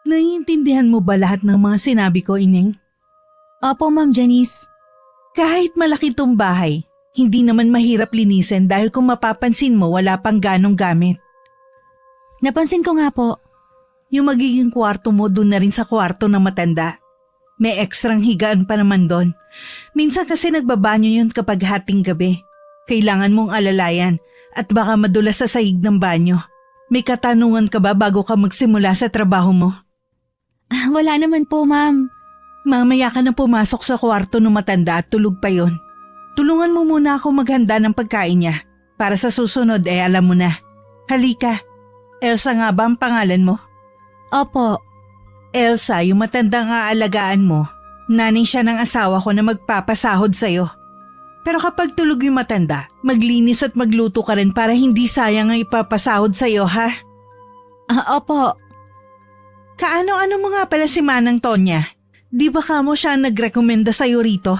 Naiintindihan mo ba lahat ng mga sinabi ko, Ineng? Opo, Ma'am Janice. Kahit malaki tong bahay, hindi naman mahirap linisin dahil kung mapapansin mo wala pang ganong gamit. Napansin ko nga po. Yung magiging kwarto mo doon na rin sa kwarto ng matanda. May ekstrang higaan pa naman doon. Minsan kasi nagbabanyo yun kapag hating gabi. Kailangan mong alalayan at baka madulas sa sahig ng banyo. May katanungan ka ba bago ka magsimula sa trabaho mo? Wala naman po, Ma'am. Mamaya ka na pumasok sa kwarto ng matanda at tulog pa yon. Tulungan mo muna ako maghanda ng pagkain niya. Para sa susunod alam mo na. Halika. Elsa nga ba ang pangalan mo? Opo. Elsa, yung matandang aalagaan mo, nanay siya ng asawa ko na magpapasahod sa'yo. Pero kapag tulog yung matanda, maglinis at magluto ka rin para hindi sayang ang ipapasahod sa'yo, ha? Opo. Kaano-ano mo nga pala si Manang Tonya? Di ba kamo siya ang nagrekomenda sa'yo rito?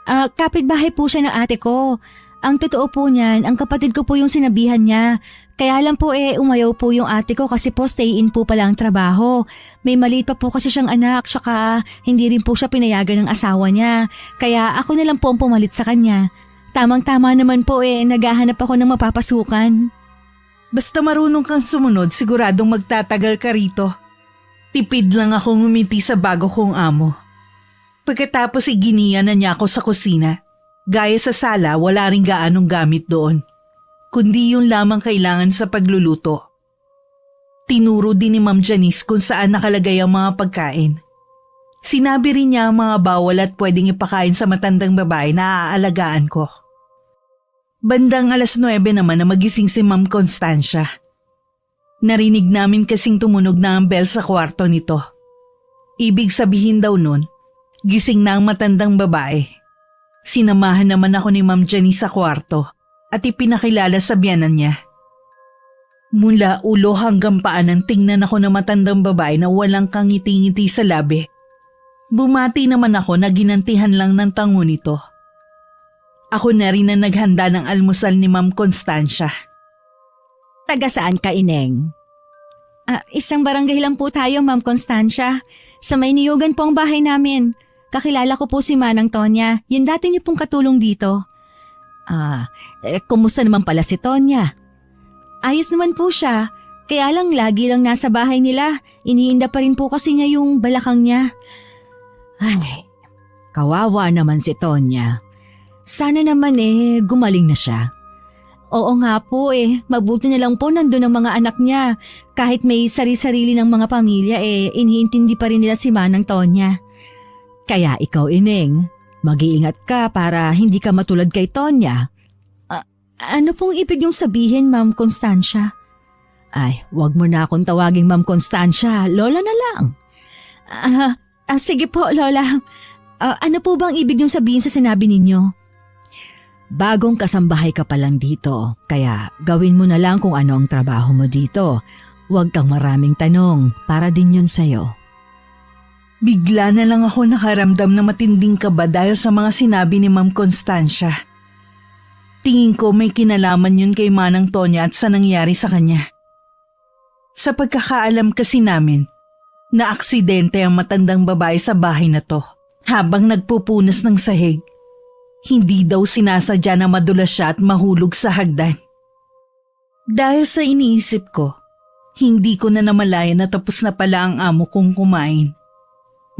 Kapitbahay po siya ng ate ko. Ang totoo po niyan, ang kapatid ko po yung sinabihan niya. Kaya lang po umayaw po yung ate ko kasi po stay-in po pala ang trabaho. May maliit pa po kasi siyang anak, tsaka hindi rin po siya pinayagan ng asawa niya. Kaya ako na lang po ang pumalit sa kanya. Tamang-tama naman po naghahanap ako ng mapapasukan. Basta marunong kang sumunod, siguradong magtatagal ka rito. Tipid lang akong ngumiti sa bago kong amo. Pagkatapos iginiya na niya ako sa kusina. Gaya sa sala, wala ring gaanong gamit doon. Kundi yun lamang kailangan sa pagluluto. Tinuro din ni Ma'am Janice kung saan nakalagay ang mga pagkain. Sinabi rin niya ang mga bawal at pwedeng ipakain sa matandang babae na aalagaan ko. Bandang 9:00 naman na magising si Ma'am Constancia. Narinig namin kasing tumunog na ang bell sa kwarto nito. Ibig sabihin daw nun, gising na ang matandang babae. Sinamahan naman ako ni Ma'am Janice sa kwarto at ipinakilala sa biyanan niya. Mula ulo hanggang paa nang tingnan ako ng matandang babae na walang kangiti-ngiti sa labi. Bumati naman ako na ginantihan lang ng tango nito. Ako na rin na naghanda ng almusal ni Ma'am Constancia. Taga saan ka, Ineng? Isang barangay lang po tayo, Ma'am Constancia. Sa may niyugan po ang bahay namin. Kakilala ko po si Manang Tonya, yung dati niyo pong katulong dito. Kumusta naman pala si Tonya? Ayos naman po siya, kaya lang lagi lang nasa bahay nila. Iniinda pa rin po kasi niya yung balakang niya. Ay, kawawa naman si Tonya. Sana naman gumaling na siya. Oo nga po mabuti na lang po nandun ang mga anak niya. Kahit may sari-sarili ng mga pamilya iniintindi pa rin nila si Manang Tonya. Kaya ikaw, Ineng, mag-iingat ka para hindi ka matulad kay Tonya. Ano pong ibig niyong sabihin, Ma'am Constancia? Ay, wag mo na akong tawaging Ma'am Constancia, Lola na lang. Sige po, Lola. Ano po bang ibig niyong sabihin sa sinabi ninyo? Bagong kasambahay ka pa lang dito, kaya gawin mo na lang kung ano ang trabaho mo dito. Huwag kang maraming tanong, para din yun sa'yo. Bigla na lang ako nakaramdam na matinding kaba dahil sa mga sinabi ni Ma'am Constancia. Tingin ko may kinalaman yun kay Manang Tonya at sa nangyari sa kanya. Sa pagkakaalam kasi namin, naaksidente ang matandang babae sa bahay na to habang nagpupunas ng sahig. Hindi daw sinasadya na madulas siya at mahulog sa hagdan. Dahil sa iniisip ko, hindi ko na namalayan na tapos na pala ang amo kong kumain.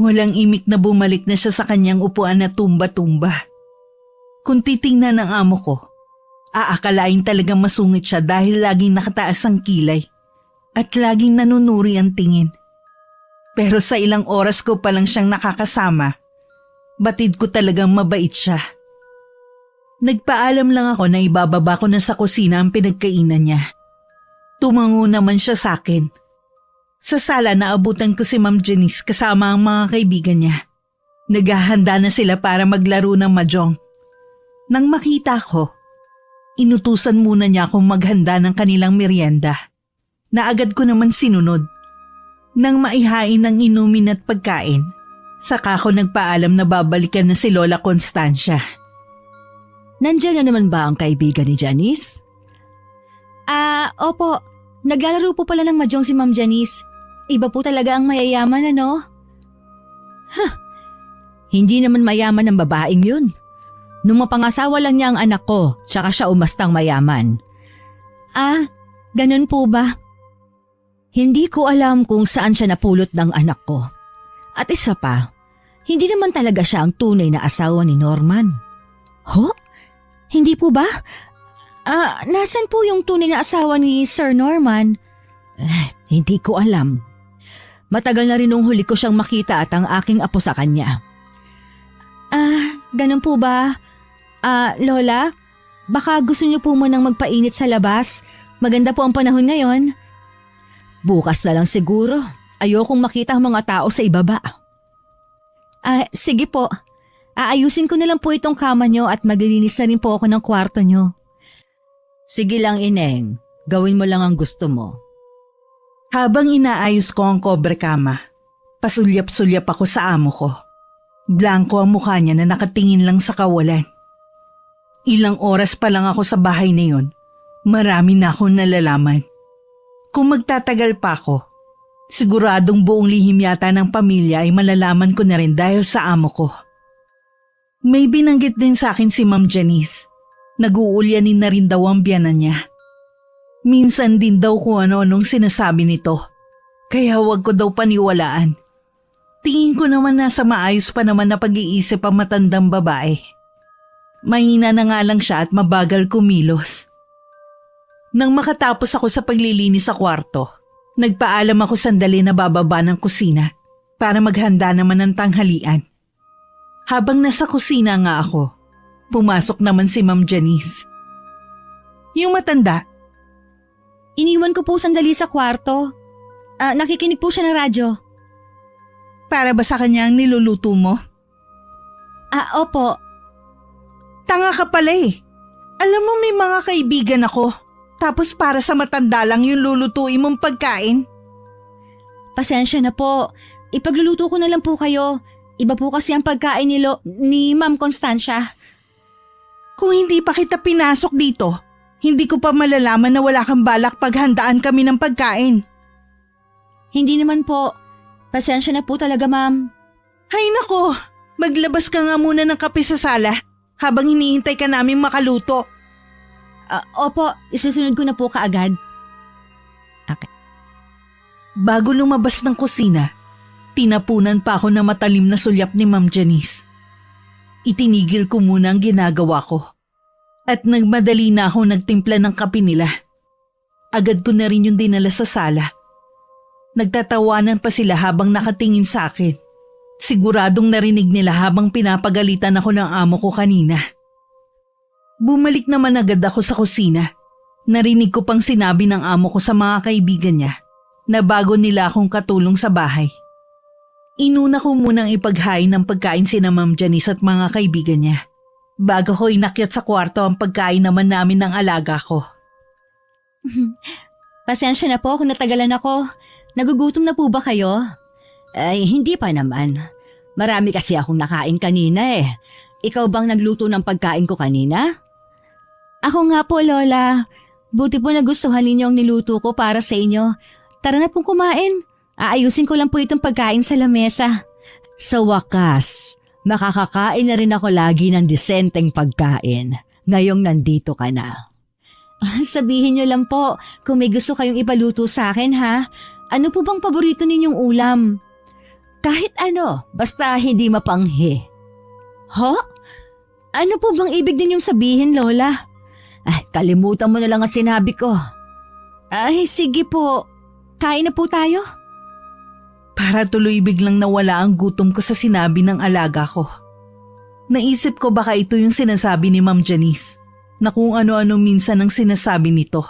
Walang imik na bumalik na siya sa kanyang upuan na tumba-tumba. Kung titingnan ng amo ko, aakalain talagang masungit siya dahil laging nakataas ang kilay at laging nanunuri ang tingin. Pero sa ilang oras ko palang siyang nakakasama, batid ko talagang mabait siya. Nagpaalam lang ako na ibababa ko na sa kusina ang pinagkainan niya. Tumango naman siya sa akin. Sa sala naabutan ko si Ma'am Janice kasama ang mga kaibigan niya. Naghahanda na sila para maglaro ng mahjong. Nang makita ko, inutusan muna niya akong maghanda ng kanilang merienda. Na agad ko naman sinunod. Nang maihain ng inumin at pagkain, saka ko nagpaalam na babalikan na si Lola Constancia. Nandiyan na naman ba ang kaibigan ni Janice? Opo. Naglalaro po pala ng mahjong si Ma'am Janice. Iba po talaga ang mayayaman, ano? Hindi naman mayaman ang babaeng yun. Nung mapangasawa lang niya ang anak ko, tsaka siya umastang mayaman. Ah, ganun po ba? Hindi ko alam kung saan siya napulot ng anak ko. At isa pa, hindi naman talaga siya ang tunay na asawa ni Norman. Ho? Hindi po ba? Nasan po yung tunay na asawa ni Sir Norman? Hindi ko alam. Matagal na rin nung huli ko siyang makita at ang aking apo sa kanya. Ganun po ba? Lola, baka gusto niyo po munang magpainit sa labas. Maganda po ang panahon ngayon. Bukas na lang siguro. Ayokong makita ang mga tao sa ibaba. Sige po. Aayusin ko na lang po itong kama niyo at maglilinis na rin po ako ng kwarto niyo. Sige lang, Ineng. Gawin mo lang ang gusto mo. Habang inaayos ko ang kobre kama, pasulyap-sulyap ako sa amo ko. Blanko ang mukha niya na nakatingin lang sa kawalan. Ilang oras pa lang ako sa bahay na yun, marami na akong nalalaman. Kung magtatagal pa ako, siguradong buong lihim yata ng pamilya ay malalaman ko na rin dahil sa amo ko. May binanggit din sa akin si Ma'am Janice. Nag-uulyanin na rin daw ang biyanan niya. Minsan din daw kung ano-anong sinasabi nito. Kaya huwag ko daw paniwalaan. Tingin ko naman nasa maayos pa naman na pag-iisip ang matandang babae. Mahina na nga lang siya at mabagal kumilos. Nang makatapos ako sa paglilinis sa kwarto, nagpaalam ako sandali na bababa ng kusina para maghanda naman ng tanghalian. Habang nasa kusina nga ako, pumasok naman si Ma'am Janice. Yung matanda. Iniwan ko po sandali sa kwarto. Nakikinig po siya ng radyo. Para ba sa kanya ang niluluto mo? Opo. Tanga ka pala eh. Alam mo may mga kaibigan ako. Tapos para sa matanda lang yung lulutuin mong pagkain. Pasensya na po. Ipagluluto ko na lang po kayo. Iba po kasi ang pagkain ni Ma'am Constancia. Kung hindi pa kita pinasok dito, hindi ko pa malalaman na wala kang balak paghandaan kami ng pagkain. Hindi naman po. Pasensya na po talaga, ma'am. Hay nako, maglabas ka nga muna ng kape sa sala habang hinihintay ka naming makaluto. Opo, isusunod ko na po kaagad. Okay. Bago lumabas ng kusina, tinapunan pa ako ng matalim na sulyap ni Ma'am Janice. Itinigil ko muna ang ginagawa ko at nagmadali na ako nagtimpla ng kape nila. Agad ko na rin yung dinala sa sala. Nagtatawanan pa sila habang nakatingin sa akin. Siguradong narinig nila habang pinapagalitan ako ng amo ko kanina. Bumalik naman agad ako sa kusina. Narinig ko pang sinabi ng amo ko sa mga kaibigan niya na bago nila akong katulong sa bahay. Inuna ko munang ipaghain ng pagkain sina Ma'am Janice at mga kaibigan niya. Bago ko inakyat sa kwarto ang pagkain naman namin ng alaga ko. Pasensya na po kung natagalan ako. Nagugutom na po ba kayo? Ay, hindi pa naman. Marami kasi akong nakain kanina eh. Ikaw bang nagluto ng pagkain ko kanina? Ako nga po, Lola. Buti po nagustuhan ninyo ang niluto ko para sa inyo. Tara na pong kumain. Aayusin ko lang po itong pagkain sa lamesa. Sa wakas, makakakain na rin ako lagi ng disenteng pagkain. Ngayong nandito ka na. Sabihin niyo lang po kung may gusto kayong ipaluto sa akin, ha? Ano po bang paborito ninyong ulam? Kahit ano, basta hindi mapanghi. Ho? Ano po bang ibig ninyong sabihin, Lola? Ay, kalimutan mo na lang ang sinabi ko. Ay, sige po. Kain na po tayo? Para tuloy biglang nawala ang gutom ko sa sinabi ng alaga ko. Naisip ko baka ito yung sinasabi ni Ma'am Janice na kung ano-ano minsan ang sinasabi nito.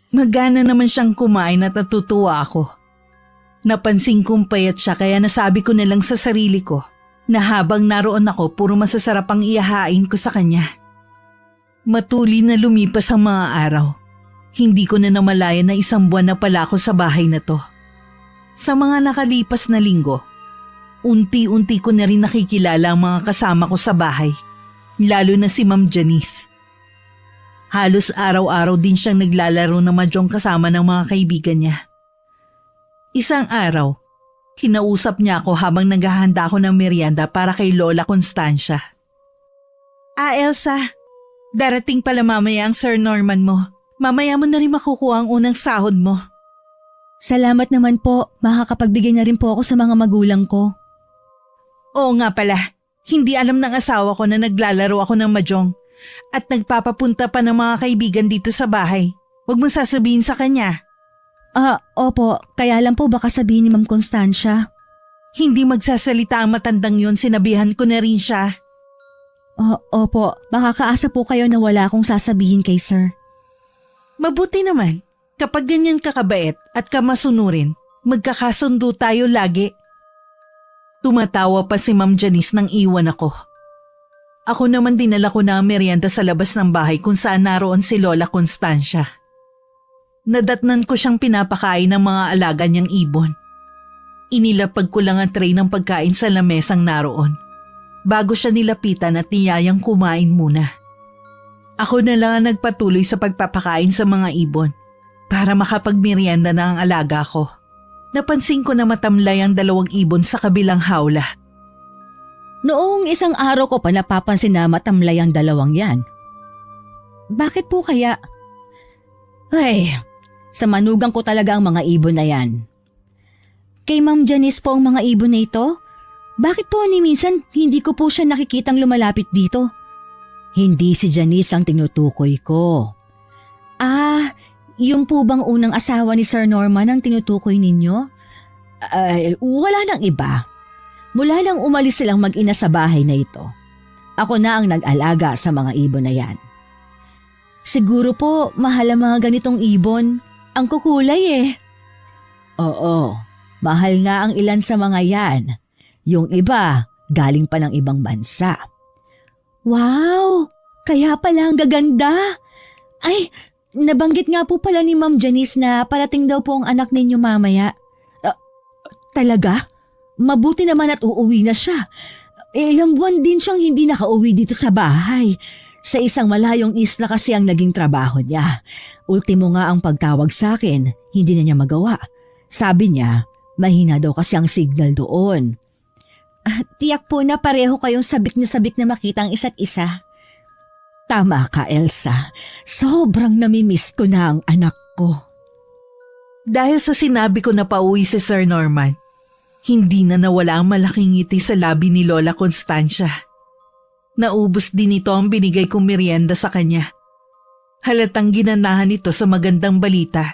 Magana naman siyang kumain at natutuwa ako. Napansin kong payat siya kaya nasabi ko na lang sa sarili ko na habang naroon ako puro masasarap ang ihahain ko sa kanya. Matuli na lumipas ang mga araw. Hindi ko na namalayan na 1 buwan na pala ako sa bahay na to. Sa mga nakalipas na linggo, unti-unti ko na rin nakikilala ang mga kasama ko sa bahay, lalo na si Ma'am Janice. Halos araw-araw din siyang naglalaro ng mahjong kasama ng mga kaibigan niya. Isang araw, kinausap niya ako habang naghahanda ako ng merienda para kay Lola Constancia. Elsa, darating pala mamaya ang Sir Norman mo. Mamaya mo na rin makukuha ang unang sahod mo. Salamat naman po, makakapagbigay na rin po ako sa mga magulang ko. Oo nga pala, hindi alam ng asawa ko na naglalaro ako ng mahjong at nagpapapunta pa ng mga kaibigan dito sa bahay. Huwag mong sasabihin sa kanya. Opo, kaya lang po baka sabihin ni Ma'am Constancia. Hindi magsasalita ang matandang yun, sinabihan ko na rin siya. Opo, makakaasa po kayo na wala akong sasabihin kay sir. Mabuti naman, kapag ganyan kakabait at kamasunurin, magkakasundo tayo lagi. Tumatawa pa si Ma'am Janice nang iwan ako. Ako naman dinala ko na ang merienda sa labas ng bahay kung saan naroon si Lola Constancia. Nadatnan ko siyang pinapakain ng mga alaga niyang ibon. Inilapag ko lang ang tray ng pagkain sa lamesang naroon, bago siya nilapitan at niyayang kumain muna. Ako na lang ang nagpatuloy sa pagpapakain sa mga ibon para makapagmerienda na ang alaga ko. Napansin ko na matamlay ang 2 ibon sa kabilang hawla. Noong isang araw ko pa napapansin na matamlay ang 2 yan. Bakit po kaya? Ay, sa manugang ko talaga ang mga ibon na yan. Kay Ma'am Janice po ang mga ibon na ito? Bakit po ni minsan hindi ko po siya nakikitang lumalapit dito? Hindi si Janice ang tinutukoy ko. Yung po bang unang asawa ni Sir Norman ang tinutukoy ninyo? Wala nang iba. Mula nang umalis silang mag-ina sa bahay na ito, ako na ang nag-alaga sa mga ibon na yan. Siguro po mahal ang mga ganitong ibon. Ang kukulay eh. Oo, mahal nga ang ilan sa mga yan. Yung iba, galing pa ng ibang bansa. Wow! Kaya pala ang gaganda. Ay, nabanggit nga po pala ni Ma'am Janice na parating daw po ang anak ninyo mamaya. Talaga? Mabuti naman at uuwi na siya. Ilang buwan din siyang hindi nakauwi dito sa bahay. Sa isang malayong isla kasi ang naging trabaho niya. Ultimo nga ang pagtawag sa akin, hindi na niya magawa. Sabi niya, mahina daw kasi ang signal doon. Tiyak po na pareho kayong sabik na makita ang isa't isa. Tama ka, Elsa. Sobrang namimiss ko na ang anak ko. Dahil sa sinabi ko na pauwi si Sir Norman, hindi na nawala ang malaking ngiti sa labi ni Lola Constancia. Naubos din ito ang binigay kong merienda sa kanya. Halatang ginanahan ito sa magandang balita.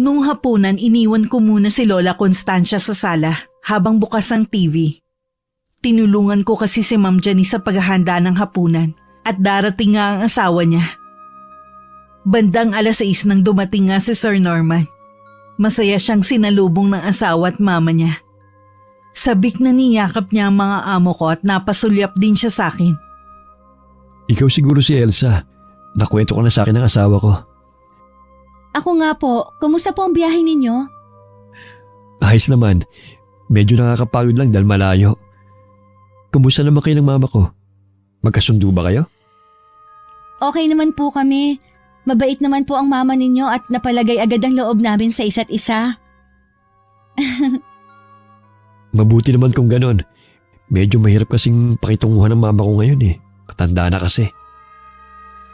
Nung hapunan, iniwan ko muna si Lola Constancia sa sala habang bukas ang TV. Tinulungan ko kasi si Ma'am Janice sa paghahanda ng hapunan at darating nga ang asawa niya. Bandang 6:00 nang dumating nga si Sir Norman. Masaya siyang sinalubong ng asawa at mama niya. Sabik na niyakap niya ang mga amo ko at napasulyap din siya sa akin. Ikaw siguro si Elsa. Nakwento ko na sa akin ng asawa ko. Ako nga po, kumusta po ang biyahe ninyo? Ayos naman. Medyo nakakapagod lang dahil malayo. Kumusta naman kayo ng mama ko? Magkasundo ba kayo? Okay naman po kami. Mabait naman po ang mama ninyo at napalagay agad ang loob namin sa isa't isa. Mabuti naman kung ganon. Medyo mahirap kasing pakitunguhan ng mama ko ngayon eh. Matanda na kasi.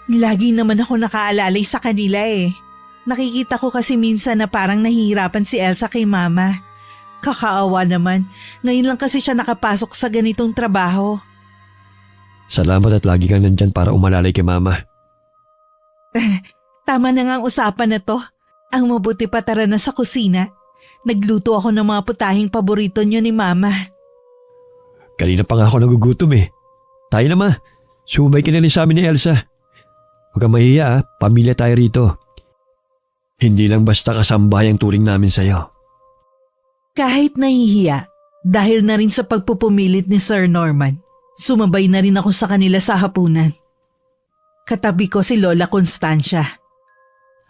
Lagi naman ako nakaalalay sa kanila eh. Nakikita ko kasi minsan na parang nahihirapan si Elsa kay mama. Kakaawa naman. Ngayon lang kasi siya nakapasok sa ganitong trabaho. Salamat at lagi kang nandyan para umalalay kay mama. Tama na nga ang usapan na to. Ang mabuti pa tara na sa kusina. Nagluto ako ng mga putahing paborito niyo ni mama. Kanina pa nga ako nagugutom eh. Tayo na ma. Sumabay ka na rin sa amin ni Elsa. Huwag kang mahiya, pamilya tayo rito. Hindi lang basta kasambahay ang turing namin sa'yo. Kahit nahihiya, dahil na rin sa pagpupumilit ni Sir Norman, sumabay na rin ako sa kanila sa hapunan. Katabi ko si Lola Constancia.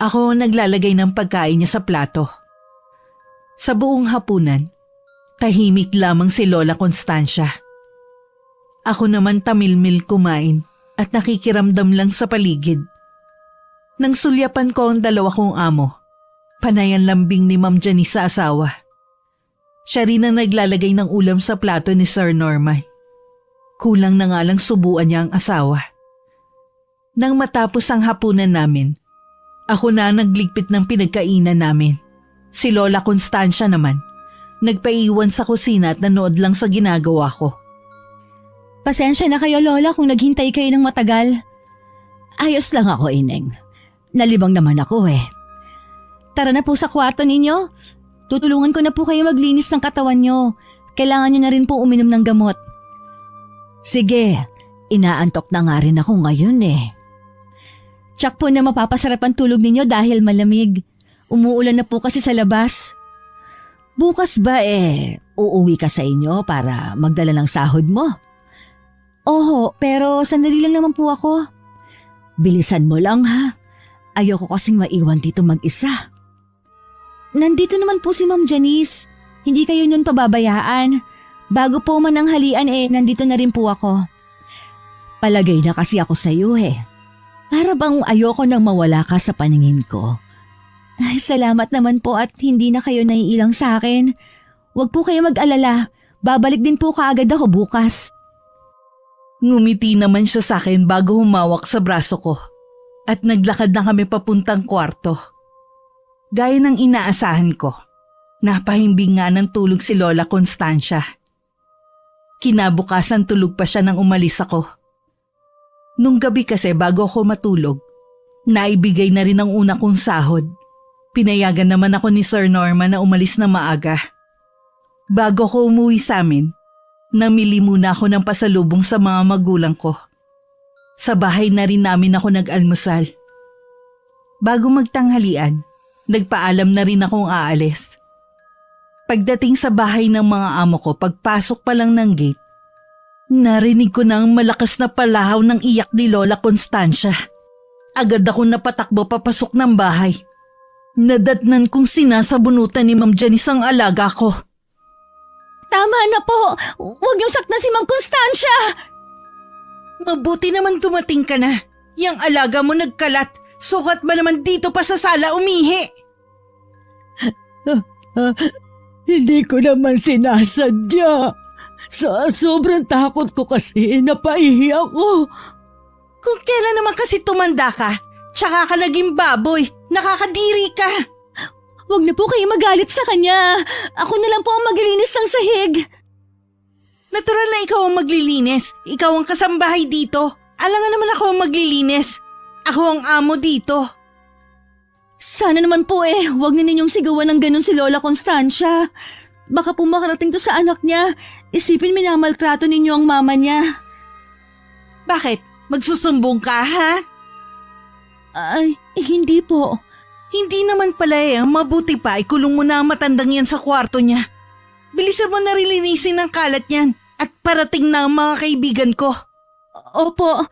Ako naglalagay ng pagkain niya sa plato. Sa buong hapunan, tahimik lamang si Lola Constancia. Ako naman tamilmil kumain at nakikiramdam lang sa paligid. Nang sulyapan ko ang 2 kong amo, Panay ang lambing ni Ma'am Janice sa asawa. Siya rin ang naglalagay ng ulam sa plato ni Sir Norman. Kulang na nga lang subuan niya ang asawa. Nang matapos ang hapunan namin, ako na ang nagligpit ng pinagkainan namin. Si Lola Constancia naman, nagpaiwan sa kusina at nanood lang sa ginagawa ko. Pasensya na kayo, Lola, kung naghintay kayo ng matagal. Ayos lang ako, Ineng. Nalibang naman ako eh. Tara na po sa kwarto ninyo. Tutulungan ko na po kayo maglinis ng katawan nyo. Kailangan nyo na rin po uminom ng gamot. Sige, inaantok na nga rin ako ngayon eh. Tsak po na mapapasarap ang tulog ninyo dahil malamig. Umuulan na po kasi sa labas. Bukas ba uuwi ka sa inyo para magdala ng sahod mo? Oo, pero sandali lang naman po ako. Bilisan mo lang ha. Ayoko kasing maiwan dito mag-isa. Nandito naman po si Ma'am Janice. Hindi kayo nun pababayaan. Bago po man ang halian nandito na rin po ako. Palagay na kasi ako sa iyo eh. Para bang ayoko nang mawala ka sa paningin ko. Ay, salamat naman po at hindi na kayo naiilang sa akin. Huwag po kayo mag-alala. Babalik din po kaagad ako bukas. Ngumiti naman siya sa akin bago humawak sa braso ko. At naglakad na kami papuntang kwarto. Gaya ng inaasahan ko, napahimbing nga ng tulog si Lola Constancia. Kinabukasan tulog pa siya nang umalis ako. Nung gabi kasi bago ako matulog, naibigay na rin ang una kong sahod. Pinayagan naman ako ni Sir Norman na umalis na maaga. Bago ko umuwi sa amin, namili muna ako ng pasalubong sa mga magulang ko. Sa bahay na rin namin ako nag-almusal. Bago magtanghalian, nagpaalam na rin akong aalis. Pagdating sa bahay ng mga amo ko, pagpasok pa lang ng gate, narinig ko na ang malakas na palahaw ng iyak ni Lola Constancia. Agad akong napatakbo papasok ng bahay. Nadatnan kong sinasabunutan ni Ma'am Janice ang alaga ko. Tama na po! Huwag niyong saktan si Ma'am Constancia! Mabuti naman dumating ka na. Yang alaga mo nagkalat. Sukat ba naman dito pa sa sala umihi? Hindi ko naman sinasadya. Sa sobrang takot ko kasi napaihi ako. Kung kailan naman kasi tumanda ka, tsaka ka naging baboy, nakakadiri ka. Huwag na po kayo magalit sa kanya. Ako na lang po ang maglilinis ng sahig. Natural na ikaw ang maglilinis. Ikaw ang kasambahay dito. Alangan naman ako ang maglilinis. Ako ang amo dito. Sana naman po huwag na ninyong sigawan ng ganun si Lola Constancia. Baka po makarating to sa anak niya. Isipin minamaltrato ninyo ang mama niya. Bakit? Magsusumbong ka, ha? Ay, hindi po. Hindi naman pala mabuti pa ikulong mo na ang matandang yan sa kwarto niya. Bilisan mo na rin linisin ang kalat niyan at parating na ang mga kaibigan ko. Opo.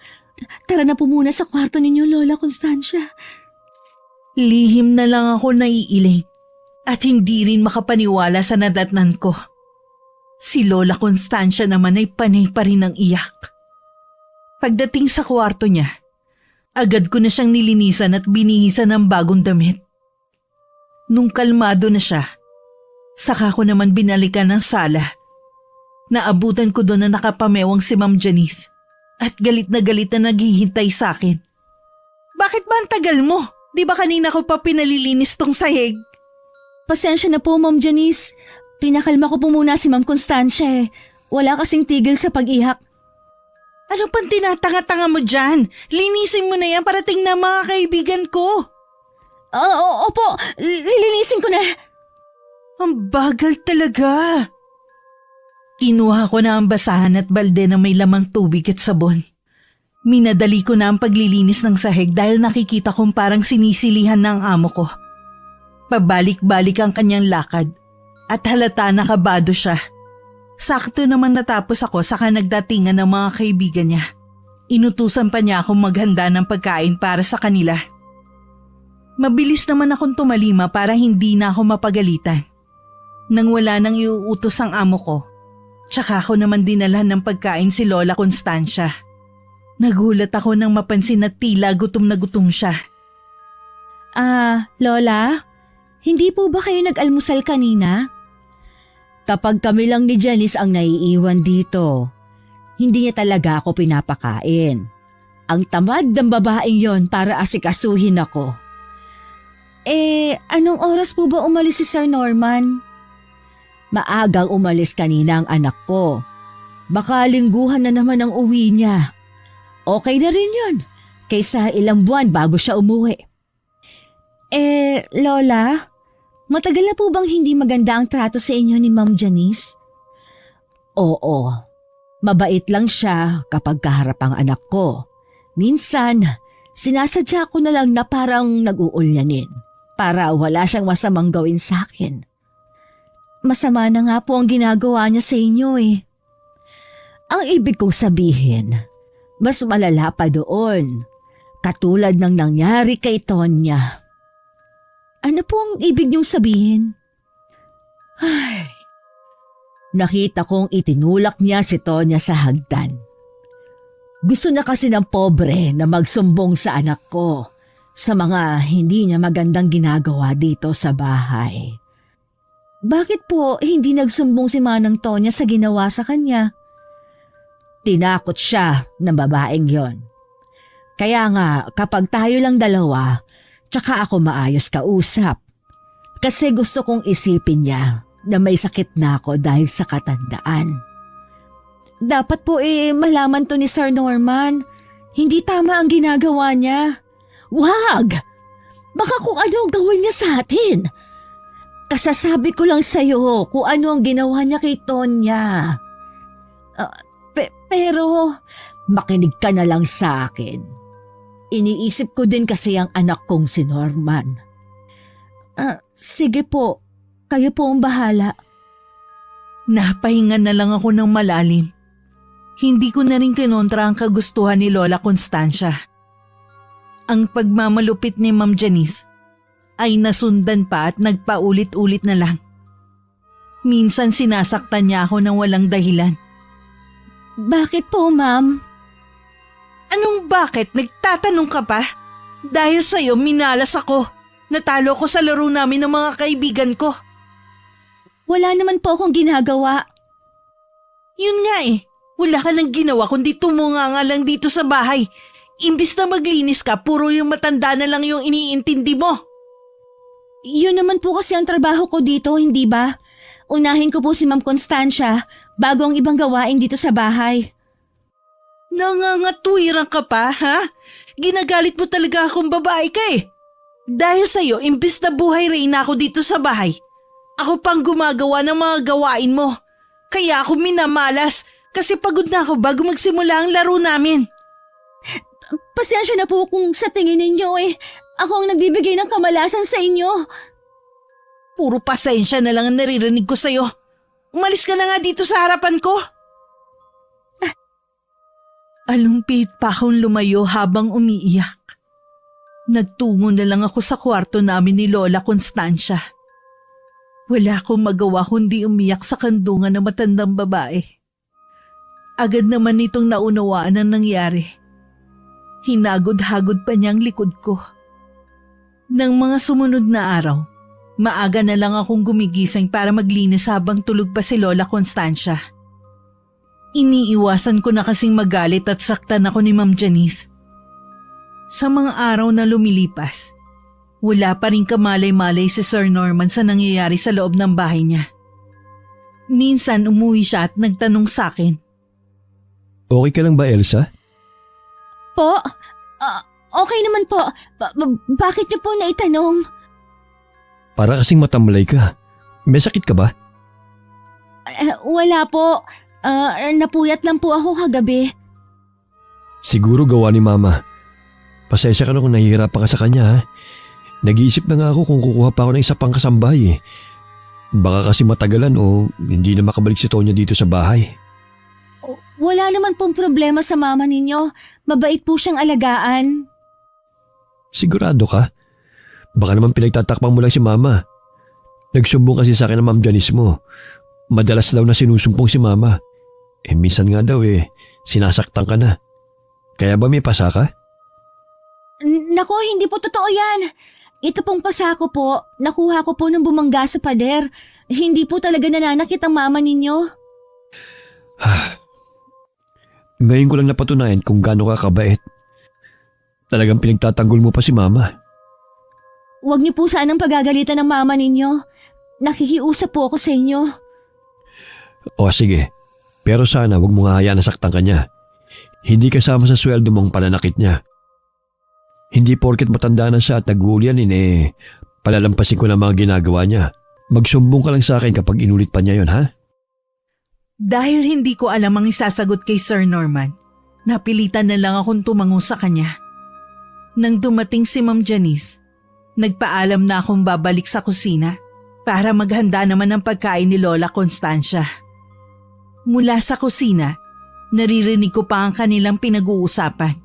Tara na po muna sa kwarto ninyo, Lola Constancia. Lihim na lang ako naiiling at hindi rin makapaniwala sa nadatnan ko. Si Lola Constancia naman ay panay pa rin ng iyak. Pagdating sa kwarto niya, agad ko na siyang nilinisan at binihisan ng bagong damit. Nung kalmado na siya, saka ko naman binalikan ng sala. Naabutan ko doon na nakapamewang si Ma'am Janice at galit na naghihintay sa akin. Bakit ba ang tagal mo? Di ba kanina ko pa pinalilinis tong sahig? Pasensya na po, Ma'am Janice. Pinakalma ko po muna si Ma'am Constancia. Wala kasing tigil sa pag-ihak. Ano pang tinatanga-tanga mo dyan? Linisin mo na yan para tingnan mga kaibigan ko. Opo, lilinisin ko na. Ang bagal talaga. Kinuha ko na ang basahan at balde na may lamang tubig at sabon. Minadali ko na ang paglilinis ng sahig dahil nakikita kong parang sinisilihan na ang amo ko. Pabalik-balik ang kanyang lakad at halata na kabado siya. Sakto naman natapos ako saka nagdatingan ng mga kaibigan niya. Inutusan pa niya akong maghanda ng pagkain para sa kanila. Mabilis naman akong tumalima para hindi na ako mapagalitan. Nang wala nang iuutos ang amo ko, tsaka ako naman dinalhan ng pagkain si Lola Constancia. Nagulat ako nang mapansin na tila gutom na gutom siya. Lola? Hindi po ba kayo nag-almusal kanina? Kapag kami lang ni Janice ang naiiwan dito, hindi niya talaga ako pinapakain. Ang tamad ng babaeng yon para asikasuhin ako. Anong oras po ba umalis si Sir Norman? Maagang umalis kanina ang anak ko. Baka lingguhan na naman ang uwi niya. Okay na rin yun, kaysa ilang buwan bago siya umuwi. Lola, matagal na po bang hindi maganda ang trato sa inyo ni Ma'am Janice? Oo, mabait lang siya kapag kaharap ang anak ko. Minsan, sinasadya ko na lang na parang nag-uulyanin para wala siyang masamang gawin sa akin. Masama na nga po ang ginagawa niya sa inyo eh. Ang ibig kong sabihin, mas malala pa doon. Katulad ng nangyari kay Tonya. Ano po ang ibig niyong sabihin? Ay, nakita kong itinulak niya si Tonya sa hagdan. Gusto na kasi ng pobre na magsumbong sa anak ko sa mga hindi niya magandang ginagawa dito sa bahay. Bakit po hindi nagsumbong si Manang Tonya sa ginawa sa kanya? Tinakot siya ng babaeng yon. Kaya nga kapag tayo lang dalawa, tsaka ako maayos kausap. Kasi gusto kong isipin niya na may sakit na ako dahil sa katandaan. Dapat po malaman to ni Sir Norman. Hindi tama ang ginagawa niya. Wag! Baka kung ano ang gawin niya sa atin. Kasasabi ko lang sa'yo kung ano ang ginawa niya kay Tonya. Pero makinig ka na lang sa akin. Iniisip ko din kasi ang anak kong si Norman. Sige po, kayo po ang bahala. Napahinga na lang ako ng malalim. Hindi ko na rin kinontra ang kagustuhan ni Lola Constancia. Ang pagmamalupit ni Ma'am Janice ay nasundan pa at nagpaulit-ulit na lang. Minsan sinasaktan niya ako ng walang dahilan. Bakit po, ma'am? Anong bakit? Nagtatanong ka pa? Dahil sa'yo minalas ako. Natalo ko sa laro namin ng mga kaibigan ko. Wala naman po akong ginagawa. Yun nga eh. Wala ka nang ginawa kundi tumunga nga lang dito sa bahay. Imbis na maglinis ka, puro yung matanda na lang yung iniintindi mo. Yun naman po kasi ang trabaho ko dito, hindi ba? Unahin ko po si Ma'am Constancia bago ang ibang gawain dito sa bahay. Nangangatwiran ka pa, ha? Ginagalit mo talaga akong babae ka eh. Dahil sa'yo, imbis na buhay reyna ako dito sa bahay, ako pang gumagawa ng mga gawain mo. Kaya ako minamalas kasi pagod na ako bago magsimula ang laro namin. Pasensya na po kung sa tingin ninyo ako ang nagbibigay ng kamalasan sa inyo. Puro pasensya na lang ang naririnig ko sa'yo. Umalis ka na nga dito sa harapan ko. Alumpit pa akong lumayo habang umiiyak. Nagtungo na lang ako sa kwarto namin ni Lola Constancia. Wala akong magawa kundi umiyak sa kandungan ng matandang babae. Agad naman itong naunawaan ang nangyari. Hinagod-hagod pa niya ang likod ko. Nang mga sumunod na araw, maaga na lang akong gumigising para maglinis habang tulog pa si Lola Constancia. Iniiwasan ko na kasing magalit at saktan ako ni Ma'am Janice. Sa mga araw na lumilipas, wala pa rin kamalay-malay si Sir Norman sa nangyayari sa loob ng bahay niya. Minsan umuwi siya at nagtanong sa akin. Okay ka lang ba, Elsa? Po? Okay naman po. Bakit niyo po naitanong? Para kasing matamlay ka. May sakit ka ba? Wala po. Napuyat lang po ako kagabi. Siguro gawa ni Mama. Pasensya ka na kung nahihirapan ka sa kanya, ha? Nag-iisip na nga ako kung kukuha pa ako ng isa pang kasambahay, eh. Baka kasi matagalan o hindi na makabalik si Tonya dito sa bahay. Wala naman pong problema sa mama ninyo. Mabait po siyang alagaan. Sigurado ka? Baka naman pinagtatakpan mo lang si Mama. Nagsumbong kasi sa akin ng Ma'am Janice mo. Madalas daw na sinusumpong si Mama. Minsan nga daw sinasaktan ka na. Kaya ba may pasa ka? Nako, hindi po totoo yan. Ito pong pasako po, nakuha ko po nung bumangga sa pader. Hindi po talaga nananakit ang mama ninyo. Ngayon ko lang napatunayan kung gaano ka kabait. Talagang pinagtatanggol mo pa si Mama. Huwag niyo po sanang pagagalitan ng mama ninyo. Nakikiusap po ako sa inyo. O sige, pero sana wag mo nga hayaan na saktan ka niya. Hindi kasama sa sweldo mong pananakit niya. Hindi porket matanda na siya at nag-uulyanin palalampasin ko na mga ginagawa niya. Magsumbong ka lang sa akin kapag inulit pa niya yon, ha? Dahil hindi ko alam ang isasagot kay Sir Norman, napilitan na lang akong tumango sa kanya. Nang dumating si Ma'am Janice, nagpaalam na akong babalik sa kusina para maghanda naman ng pagkain ni Lola Constancia. Mula sa kusina, naririnig ko pa ang kanilang pinag-uusapan.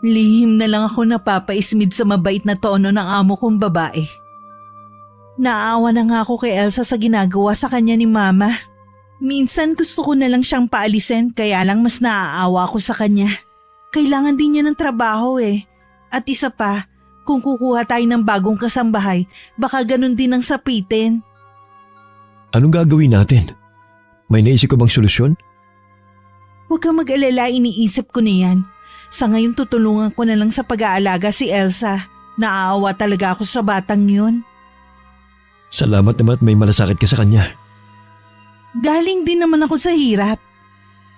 Lihim na lang ako napapaismid sa mabait na tono ng amo kong babae. Naawa na nga ako kay Elsa sa ginagawa sa kanya ni Mama. Minsan gusto ko na lang siyang paalisin kaya lang mas naaawa ako sa kanya. Kailangan din niya ng trabaho At isa pa, kung kukuha tayo ng bagong kasambahay, baka ganun din ang sapitin. Anong gagawin natin? May naisip ko bang solusyon? Huwag kang mag-alala, iniisip ko na yan. Sa ngayon tutulungan ko na lang sa pag-aalaga si Elsa. Naaawa talaga ako sa batang yun. Salamat naman at may malasakit ka sa kanya. Galing din naman ako sa hirap.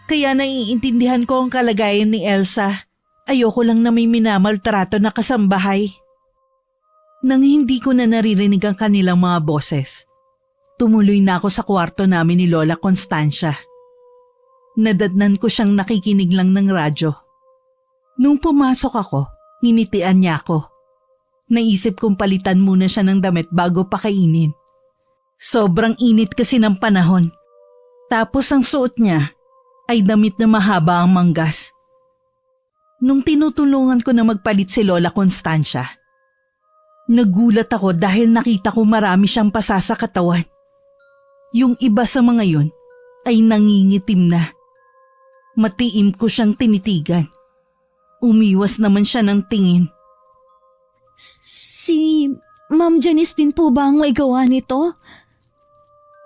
Kaya naiintindihan ko ang kalagayan ni Elsa. Ayoko lang na may minamaltrato na kasambahay. Nang hindi ko na naririnig ang kanilang mga boses, tumuloy na ako sa kwarto namin ni Lola Constancia. Nadatnan ko siyang nakikinig lang ng radyo. Nung pumasok ako, nginitian niya ako. Naisip kong palitan muna siya ng damit bago pakainin. Sobrang init kasi ng panahon. Tapos ang suot niya ay damit na mahaba ang manggas. Nung tinutulungan ko na magpalit si Lola Constancia, nagulat ako dahil nakita ko marami siyang pasa sa katawan. Yung iba sa mga yun ay nangingitim na. Matiim ko siyang tinitigan. Umiwas naman siya ng tingin. Si Ma'am Janice din po ba ang may gawa nito?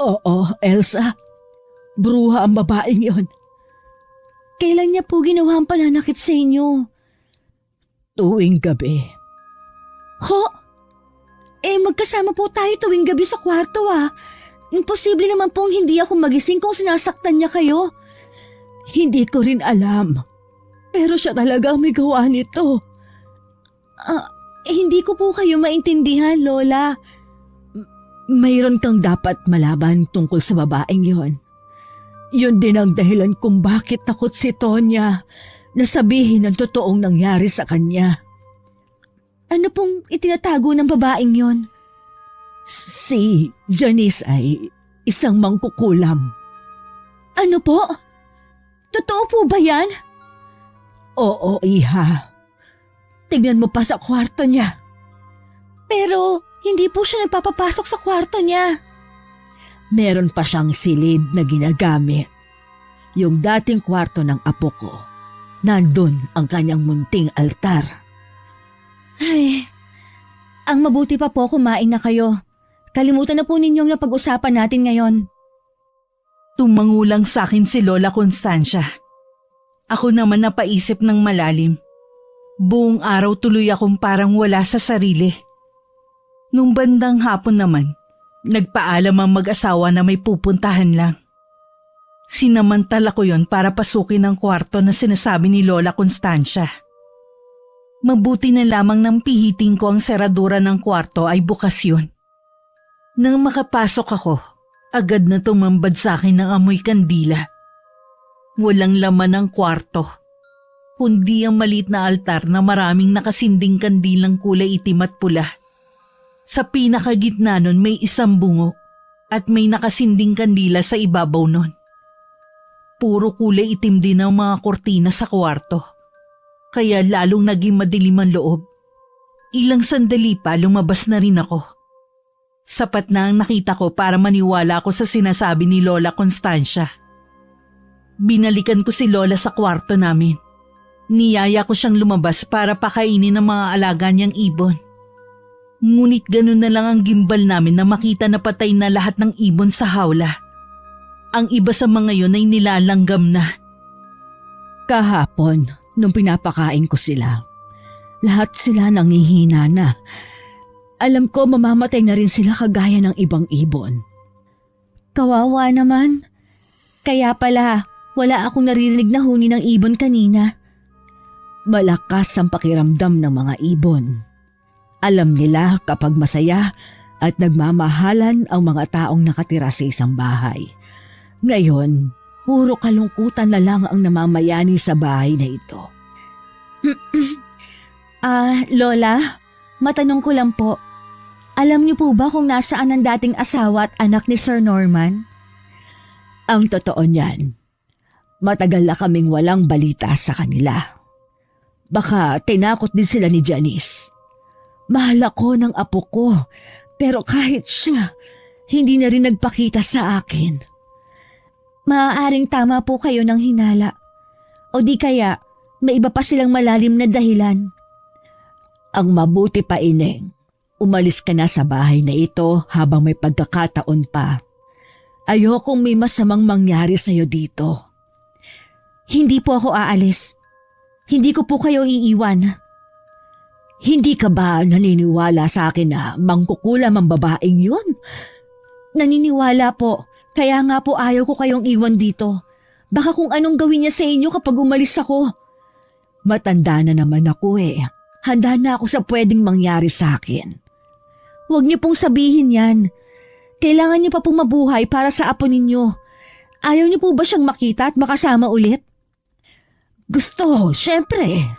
Oo, Elsa. Bruha ang babaeng yon. Kailan niya po ginawa ang pananakit sa inyo? Tuwing gabi. Ho? Magkasama po tayo tuwing gabi sa kwarto Imposible naman pong hindi ako magising kung sinasaktan niya kayo. Hindi ko rin alam. Pero siya talaga ang may gawa nito. Hindi ko po kayo maintindihan, Lola. Mayroon kang dapat malaman tungkol sa babaeng yon. Yun din ang dahilan kung bakit takot si Tonya na sabihin ang totoong nangyari sa kanya. Ano pong itinatago ng babaeng yon? Si Janice ay isang mangkukulam. Ano po? Totoo po ba yan? Oo, iha. Tignan mo pa sa kwarto niya. Pero hindi po siya nagpapapasok sa kwarto niya. Meron pa siyang silid na ginagamit. Yung dating kwarto ng apo ko. Nandun ang kanyang munting altar. Ay, ang mabuti pa po kumain na kayo. Kalimutan na po ninyong napag-usapan natin ngayon. Tumangulang sa akin si Lola Constancia. Ako naman napaisip ng malalim. Buong araw tuloy akong parang wala sa sarili. Nung bandang hapon naman, nagpaalam ang mag-asawa na may pupuntahan lang. Sinamantala ko yon para pasukin ang kwarto na sinasabi ni Lola Constancia. Mabuti na lamang nang pihiting ko ang seradura ng kwarto ay bukas yun. Nang makapasok ako, agad na tumambad sa akin ng amoy kandila. Walang laman ang kwarto, kundi ang maliit na altar na maraming nakasinding kandilang kulay itim at pula. Sa pinakagitna nun may isang bungo at may nakasinding kandila sa ibabaw nun. Puro kulay itim din ang mga kortina sa kwarto, kaya lalong naging madilim ang loob. Ilang sandali pa lumabas na rin ako. Sapat na ang nakita ko para maniwala ako sa sinasabi ni Lola Constancia. Binalikan ko si Lola sa kwarto namin. Niyaya ko siyang lumabas para pakainin ng mga alaga niyang ibon. Ngunit ganun na lang ang gimbal namin na makita na patay na lahat ng ibon sa hawla. Ang iba sa mga yon ay nilalanggam na. Kahapon, nung pinapakain ko sila, lahat sila nangihina na. Alam ko mamamatay na rin sila kagaya ng ibang ibon. Kawawa naman. Kaya pala, wala akong naririnig na huni ng ibon kanina. Malakas ang pakiramdam ng mga ibon. Alam nila kapag masaya at nagmamahalan ang mga taong nakatira sa isang bahay. Ngayon, puro kalungkutan na lang ang namamayani sa bahay na ito. Lola, matanong ko lang po. Alam niyo po ba kung nasaan ang dating asawa at anak ni Sir Norman? Ang totoo niyan, matagal na kaming walang balita sa kanila. Baka tinakot din sila ni Janice. Mahal ako ng apo ko, pero kahit siya, hindi na rin nagpakita sa akin. Maaaring tama po kayo ng hinala. O di kaya, may iba pa silang malalim na dahilan. Ang mabuti pa, Ineng, umalis ka na sa bahay na ito habang may pagkakataon pa. Ayokong may masamang mangyari sa'yo dito. Hindi po ako aalis. Hindi ko po kayo iiwan. Hindi ka ba naniniwala sa akin na mangkukulam ang babaeng yun? Naniniwala po, kaya nga po ayaw ko kayong iwan dito. Baka kung anong gawin niya sa inyo kapag umalis ako. Matanda na naman ako eh. Handa na ako sa pwedeng mangyari sa akin. Huwag niyo pong sabihin yan. Kailangan niyo pa pong mabuhay para sa apo ninyo. Ayaw niyo po ba siyang makita at makasama ulit? Gusto, syempre.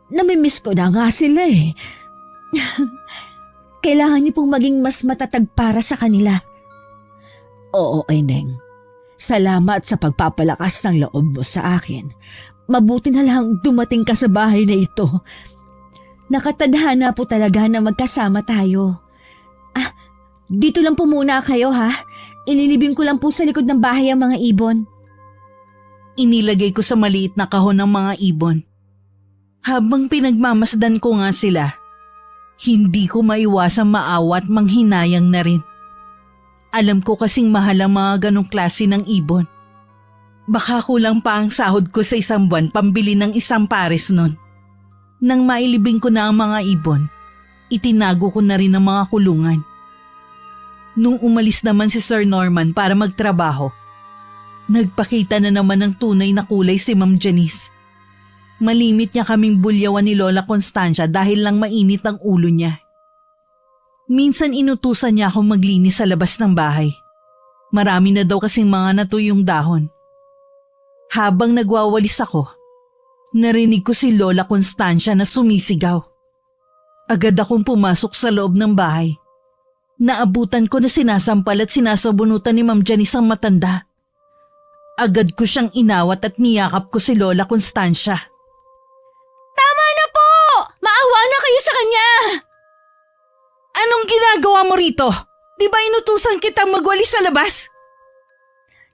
Namimiss ko na nga sila eh. Kailangan niyo pong maging mas matatag para sa kanila. Oo, Ineng. Salamat sa pagpapalakas ng loob mo sa akin. Mabuti na lang dumating ka sa bahay na ito. Nakatadhana po talaga na magkasama tayo. Dito lang po muna kayo ha. Ililibing ko lang po sa likod ng bahay ang mga ibon. Inilagay ko sa maliit na kahon ng mga ibon. Habang pinagmamasdan ko nga sila, hindi ko maiwasang maawa at manghinayang na rin. Alam ko kasing mahal ang mga ganong klase ng ibon. Baka kulang pa ang sahod ko sa isang buwan pambili ng isang pares nun. Nang mailibing ko na ang mga ibon, itinago ko na rin ang mga kulungan. Nung umalis naman si Sir Norman para magtrabaho, nagpakita na naman ng tunay na kulay si Ma'am Janice. Malimit niya kaming bulyawan ni Lola Constancia dahil lang mainit ang ulo niya. Minsan inutusan niya akong maglinis sa labas ng bahay. Marami na daw kasing mga natuyong dahon. Habang nagwawalis ako, narinig ko si Lola Constancia na sumisigaw. Agad akong pumasok sa loob ng bahay. Naabutan ko na sinasampal at sinasabunutan ni Ma'am Janice ang matanda. Agad ko siyang inawat at niyakap ko si Lola Constancia. Tama na po! Maawa na kayo sa kanya! Anong ginagawa mo rito? Di ba inutusan kitang magwalis sa labas?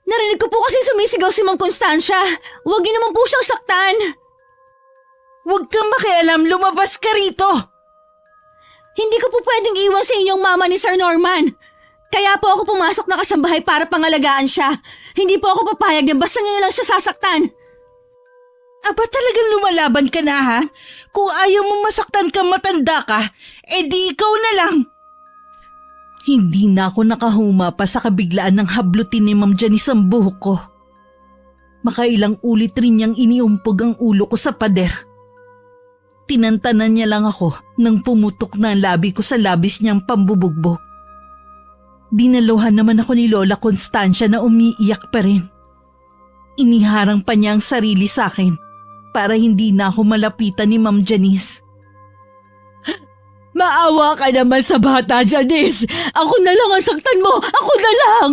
Narinig ko po kasi sumisigaw si Ma'am Constancia. Huwag niyo naman po siyang saktan. Huwag kang makialam, lumabas ka rito! Hindi ko po pwedeng iwan sa inyong mama ni Sir Norman. Kaya po ako pumasok na kasambahay para pangalagaan siya. Hindi po ako papayag na basta niyo lang siya sasaktan. Aba talagang lumalaban ka na ha? Kung ayaw mo masaktan ka matanda ka, edi ikaw na lang. Hindi na ako nakahuma pa sa kabiglaan ng hablutin ni Ma'am Janice ang buhok ko. Makailang ulit rin niyang iniumpog ang ulo ko sa pader. Tinantanan niya lang ako nang pumutok na ang labi ko sa labis niyang pambubugbog. Dinaluhan naman ako ni Lola Constancia na umiiyak pa rin. Iniharang pa niya ang sarili sa akin para hindi na ako malapitan ni Ma'am Janice. Maawa ka naman sa bata, Janice. Ako na lang ang saktan mo. Ako na lang.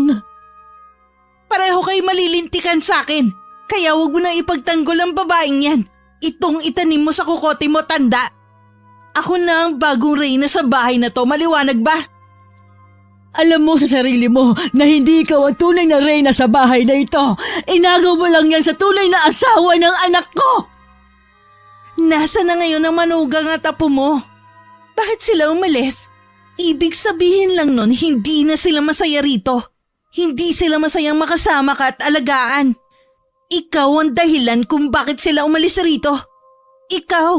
Pareho kayo malilintikan sa akin. Kaya huwag mo nang ipagtanggol ang babaeng yan. Itong itanim mo sa kukote mo, tanda. Ako na ang bagong reyna sa bahay na to. Maliwanag ba? Alam mo sa sarili mo na hindi ikaw ang tunay na reyna sa bahay na ito. Inagaw mo lang yan sa tunay na asawa ng anak ko. Nasa na ngayon ang manugang at apo mo? Bakit sila umalis? Ibig sabihin lang nun, hindi na sila masaya rito. Hindi sila masayang makasama ka at alagaan. Ikaw ang dahilan kung bakit sila umalis rito. Ikaw.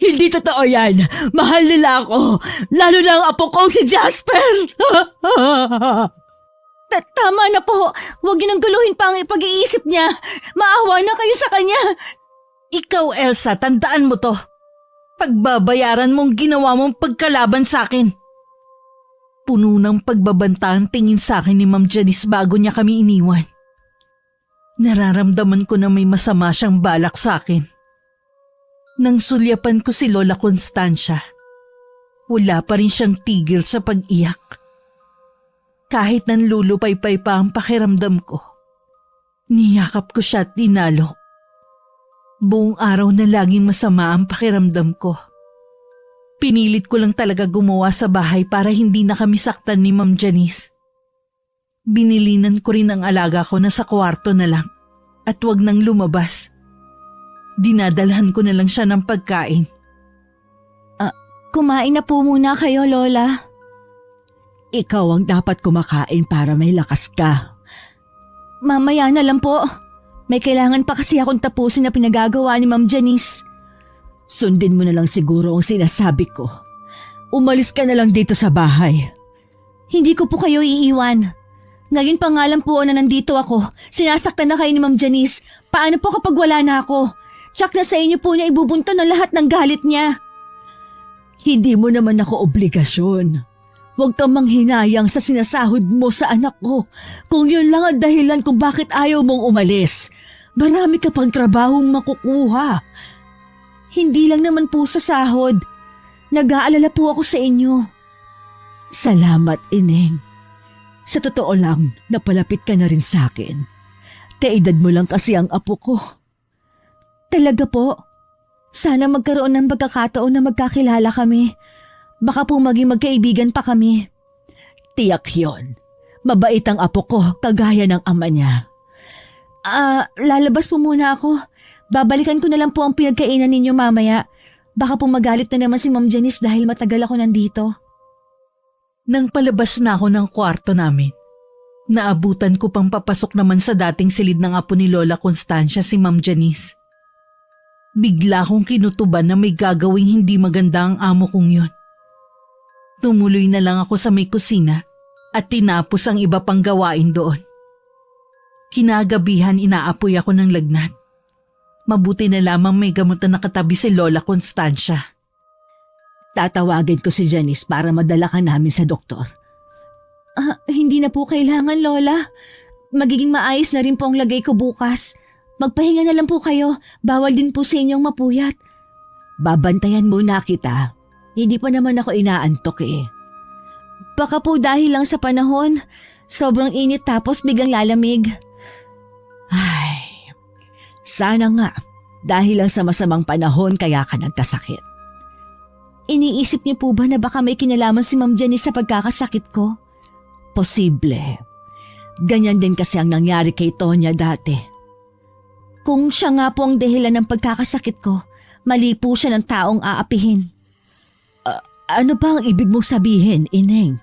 Hindi totoo yan. Mahal nila ako. Lalo na ang apo kong si Jasper. Tama na po. Huwag niyo nang guluhin pa ang pag-iisip niya. Maawa na kayo sa kanya. Ikaw, Elsa, tandaan mo to. Pagbabayaran mong ginawa mong pagkalaban sa akin. Puno ng pagbabanta ang tingin sa akin ni Ma'am Janice bago niya kami iniwan. Nararamdaman ko na may masama siyang balak sa akin. Nang sulyapan ko si Lola Constancia, wala pa rin siyang tigil sa pag-iyak. Kahit nanlulupay-pay pa ang pakiramdam ko, niyakap ko siya at dinalo. Buong araw na laging masama ang pakiramdam ko. Pinilit ko lang talaga gumawa sa bahay para hindi na kami saktan ni Ma'am Janice. Binilinan ko rin ang alaga ko na sa kwarto na lang at wag nang lumabas. Dinadalhan ko na lang siya ng pagkain. Kumain na po muna kayo, Lola. Ikaw ang dapat kumakain para may lakas ka. Mamaya na lang po. May kailangan pa kasi akong tapusin na pinagagawa ni Ma'am Janice. Sundin mo na lang siguro ang sinasabi ko. Umalis ka na lang dito sa bahay. Hindi ko po kayo iiwan. Ngayon pa nga lang po na nandito ako. Sinasaktan na kayo ni Ma'am Janice. Paano po kapag wala na ako? Tsak na sa inyo po niya ibubunto ng lahat ng galit niya. Hindi mo naman ako obligasyon. Huwag kang manghinayang sa sinasahod mo sa anak ko. Kung yun lang ang dahilan kung bakit ayaw mong umalis, marami ka pang trabahong makukuha. Hindi lang naman po sa sahod. Nag-aalala po ako sa inyo. Salamat, Ineng. Sa totoo lang, napalapit ka na rin sa akin. Kaedad mo lang kasi ang apo ko. Talaga po? Sana magkaroon ng pagkakataon na magkakilala kami. Baka po maging magkaibigan pa kami. Tiyak yon. Mabait ang apo ko, kagaya ng ama niya. Lalabas po muna ako. Babalikan ko na lang po ang pinagkainan ninyo mamaya. Baka po magalit na naman si Ma'am Janice dahil matagal ako nandito. Nang palabas na ako ng kwarto namin, naabutan ko pang papasok naman sa dating silid ng apo ni Lola Constancia si Ma'am Janice. Bigla kong kinutuban na may gagawing hindi maganda ang amo kong yon. Tumuloy na lang ako sa may kusina at tinapos ang iba pang gawain doon. Kinagabihan inaapoy ako ng lagnat. Mabuti na lamang may gamot na nakatabi si Lola Constancia. Tatawagin ko si Janice para madala ka namin sa doktor. Hindi na po kailangan, Lola. Magiging maayos na rin po ang lagay ko bukas. Magpahinga na lang po kayo. Bawal din po sa inyong mapuyat. Babantayan muna kita. Hindi pa naman ako inaantok eh. Baka po dahil lang sa panahon. Sobrang init tapos biglang lalamig. Ay, sana nga. Dahil lang sa masamang panahon kaya ka nagkasakit. Iniisip niyo po ba na baka may kinalaman si Ma'am Janice sa pagkakasakit ko? Posible. Ganyan din kasi ang nangyari kay Tonya dati. Kung siya nga po ang dahilan ng pagkakasakit ko, mali po siya ng taong aapihin. Ano ba ang ibig mong sabihin, Ineng?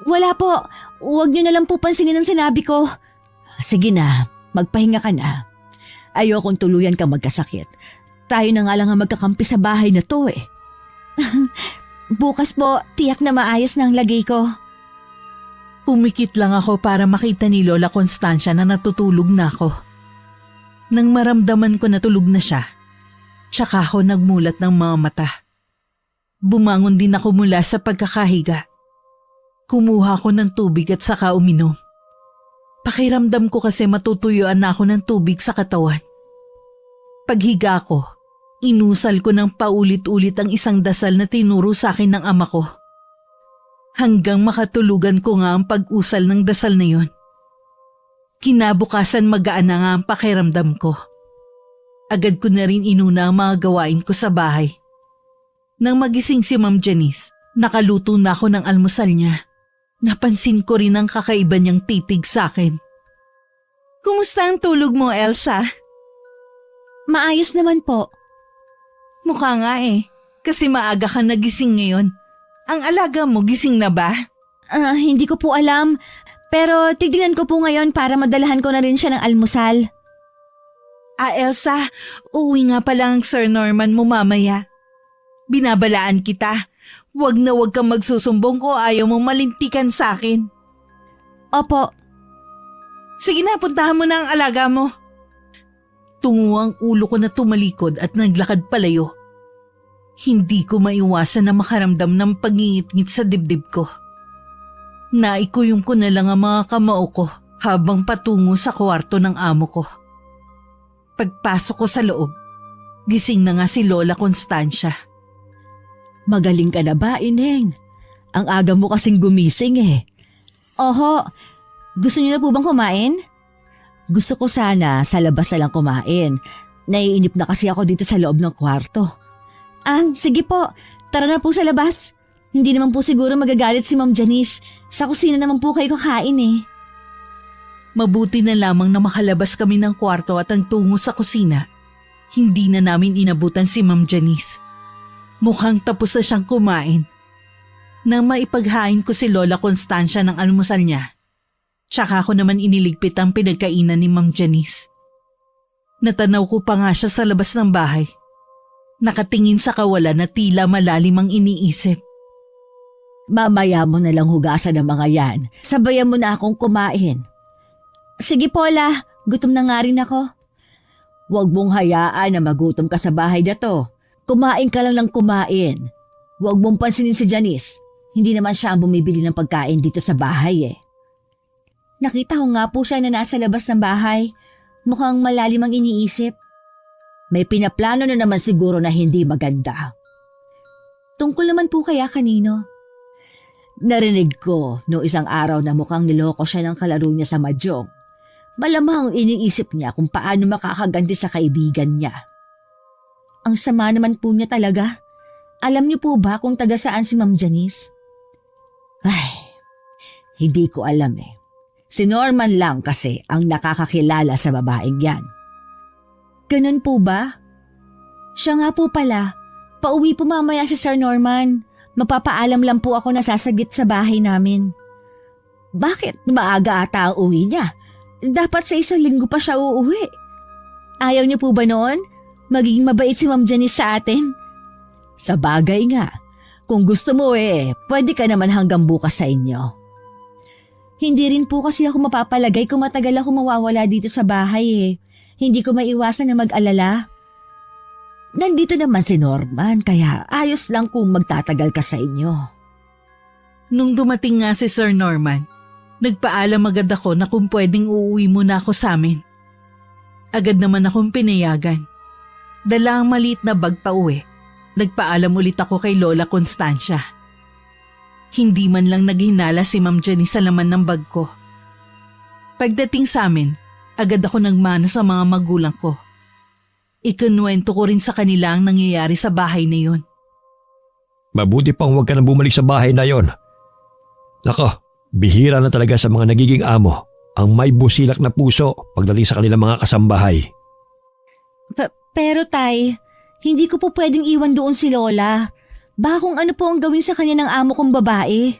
Wala po. Huwag niyo na lang po pansinin ang sinabi ko. Sige na, magpahinga ka na. Ayokong tuluyan kang magkasakit. Tayo na nga lang ang magkakampi sa bahay na to eh. Bukas po, tiyak na maayos na ang lagay ko. Pumikit lang ako para makita ni Lola Constancia na natutulog na ako. Nang maramdaman ko na tulog na siya, tsaka ako nagmulat ng mga mata. Bumangon din ako mula sa pagkakahiga. Kumuha ko ng tubig at saka uminom. Pakiramdam ko kasi matutuyuan na ako ng tubig sa katawan. Paghiga ko, inusal ko ng paulit-ulit ang isang dasal na tinuro sa akin ng ama ko. Hanggang makatulugan ko nga ang pag-usal ng dasal na yon. Kinabukasan magaan na nga ang pakiramdam ko. Agad ko na rin inuna ang mga gawain ko sa bahay. Nang magising si Ma'am Janice, nakaluto na ako ng almusal niya. Napansin ko rin ang kakaiba niyang titig sa akin. Kumusta ang tulog mo, Elsa? Maayos naman po. Mukha nga eh. Kasi maaga ka nagising ngayon. Ang alaga mo gising na ba? Hindi ko po alam. Pero tignan ko po ngayon para madalahan ko na rin siya ng almusal. Elsa, uuwi nga pala ang Sir Norman mo mamaya. Binabalaan kita. Huwag na huwag kang magsusumbong ko ayaw mong malintikan sa akin. Opo. Sige na, puntahan mo na ang alaga mo. Tungo ang ulo ko na tumalikod at naglakad palayo. Hindi ko maiwasan na makaramdam ng pangingit-ngit sa dibdib ko. Naikuyong ko na lang ang mga kamao ko habang patungo sa kwarto ng amo ko. Pagpasok ko sa loob, gising na nga si Lola Constancia. Magaling ka na ba, Ineng? Ang aga mo kasing gumising eh. Oho, gusto niyo na po bang kumain? Gusto ko sana sa labas na lang kumain. Naiinip na kasi ako dito sa loob ng kwarto. Sige po. Tara na po sa labas. Hindi naman po siguro magagalit si Ma'am Janice. Sa kusina naman po kayo kakain eh. Mabuti na lamang na makalabas kami ng kwarto at ang tungo sa kusina. Hindi na namin inabutan si Ma'am Janice. Mukhang tapos na siyang kumain. Nang maipaghain ko si Lola Constancia ng almusal niya, tsaka ko naman iniligpit ang pinagkainan ni Ma'am Janice. Natanaw ko pa nga siya sa labas ng bahay. Nakatingin sa kawalan na tila malalim ang iniisip. Mamaya mo na lang hugasan ng mga yan. Sabayan mo na akong kumain. Sige Paula, gutom na nga rin ako. Huwag mong hayaan na magutom ka sa bahay na to. Kumain ka lang kumain. Huwag mong pansinin si Janice. Hindi naman siya ang bumibili ng pagkain dito sa bahay eh. Nakita ko nga po siya na nasa labas ng bahay. Mukhang malalim ang iniisip. May pinaplano na naman siguro na hindi maganda. Tungkol naman po kaya kanino? Narinig ko no isang araw na mukhang niloko siya ng kalaro niya sa mahjong. Malamang iniisip niya kung paano makakaganti sa kaibigan niya. Ang sama naman po niya talaga. Alam niyo po ba kung taga saan si Ma'am Janice? Ay, hindi ko alam eh. Si Norman lang kasi ang nakakakilala sa babaeng yan. Ganun po ba? Siya nga po pala. Pauwi po mamaya si Sir Norman. Mapapaalam lang po ako na sasagit sa bahay namin. Bakit maaga ata ang uwi niya? Dapat sa 1 linggo pa siya uuwi. Ayaw niyo po ba noon? Magiging mabait si Ma'am Janice sa atin? Sa bagay nga. Kung gusto mo pwede ka naman hanggang bukas sa inyo. Hindi rin po kasi ako mapapalagay kung matagal ako mawawala dito sa bahay eh. Hindi ko maiwasan na mag-alala. Nandito naman si Norman kaya ayos lang kung magtatagal ka sa inyo. Nung dumating nga si Sir Norman, nagpaalam agad ako na kung pwedeng uuwi muna ako sa amin. Agad naman akong pinayagan. Dala ang maliit na bag pa uwi. Nagpaalam ulit ako kay Lola Constancia. Hindi man lang naghinala si Ma'am Jenny sa laman ng bag ko. Pagdating sa amin, agad ako nagmano sa mga magulang ko. Ikinuwento ko rin sa kanila ang nangyayari sa bahay na yun. Mabuti pang huwag ka nang bumalik sa bahay na yon. Nako, bihira na talaga sa mga nagiging amo ang may busilak na puso pagdating sa kanilang mga kasambahay. Pero tay, hindi ko po pwedeng iwan doon si Lola. Baka kung ano po ang gawin sa kanya ng amo kong babae.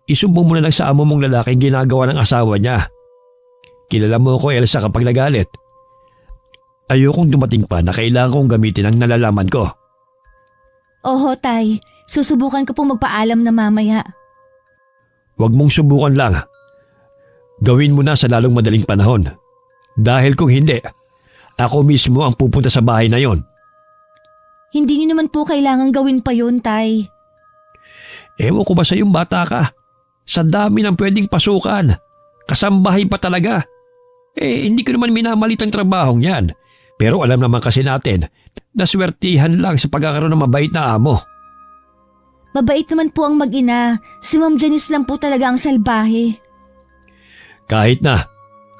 Isumbong mo na lang sa amo mong lalaki ang ginagawa ng asawa niya. Kilala mo ko, Elsa, kapag nagalit. Ayokong dumating pa na kailangan kong gamitin ang nalalaman ko. Oho, tay. Susubukan ko pong magpaalam na mamaya. Huwag mong subukan lang. Gawin mo na sa lalong madaling panahon. Dahil kung hindi, ako mismo ang pupunta sa bahay na yon. Hindi niyo naman po kailangan gawin pa yun, tay. Ewan ko ba sa iyong bata ka? Sa dami ng pwedeng pasukan. Kasambahay pa talaga. Hindi ko naman minamalit ang trabahong yan. Pero alam naman kasi natin na swertihan lang sa pagkakaroon ng mabait na amo. Mabait naman po ang mag-ina. Si Ma'am Janice lang po talaga ang salbahe. Kahit na,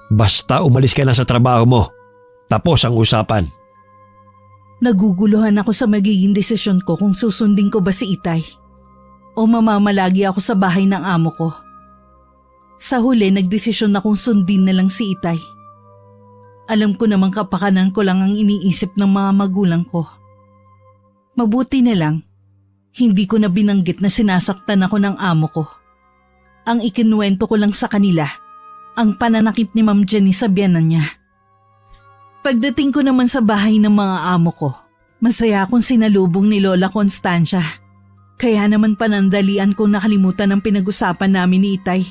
basta umalis ka na sa trabaho mo. Tapos ang usapan. Naguguluhan ako sa magiging desisyon ko kung susundin ko ba si Itay o mamamalagi ako sa bahay ng amo ko. Sa huli, nagdesisyon akong sundin na lang si Itay. Alam ko namang kapakanan ko lang ang iniisip ng mga magulang ko. Mabuti na lang, hindi ko na binanggit na sinasaktan ako ng amo ko. Ang ikinuwento ko lang sa kanila, ang pananakit ni Ma'am Jenny sa biyanan niya. Pagdating ko naman sa bahay ng mga amo ko, masaya akong sinalubong ni Lola Constancia. Kaya naman panandalian kong nakalimutan ang pinag-usapan namin ni Itay.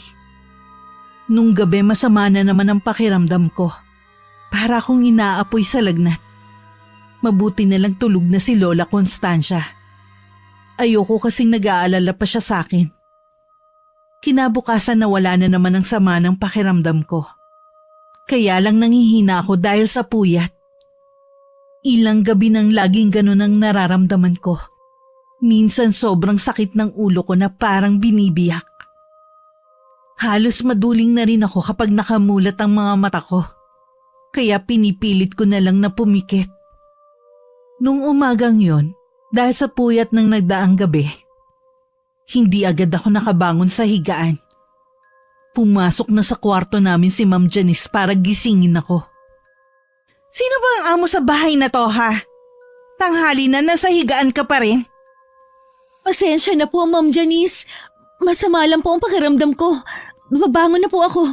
Nung gabi masama na naman ang pakiramdam ko. Para akong inaapoy sa lagnat. Mabuti na lang tulog na si Lola Constancia. Ayoko kasing nag-aalala pa siya sa akin. Kinabukasan nawala na naman ang sama ng pakiramdam ko. Kaya lang nangihina ako dahil sa puyat. Ilang gabi nang laging ganun ang nararamdaman ko. Minsan sobrang sakit ng ulo ko na parang binibiyak. Halos maduling na rin ako kapag nakamulat ang mga mata ko. Kaya pinipilit ko na lang na pumikit. Nung umagang yon, dahil sa puyat ng nagdaang gabi, hindi agad ako nakabangon sa higaan. Pumasok na sa kwarto namin si Ma'am Janice para gisingin ako. Sino ba ang amo sa bahay na to, ha? Tanghali na, nasa higaan ka pa rin? Pasensya na po, Ma'am Janice. Masama lang po ang pakiramdam ko. Babangon na po ako.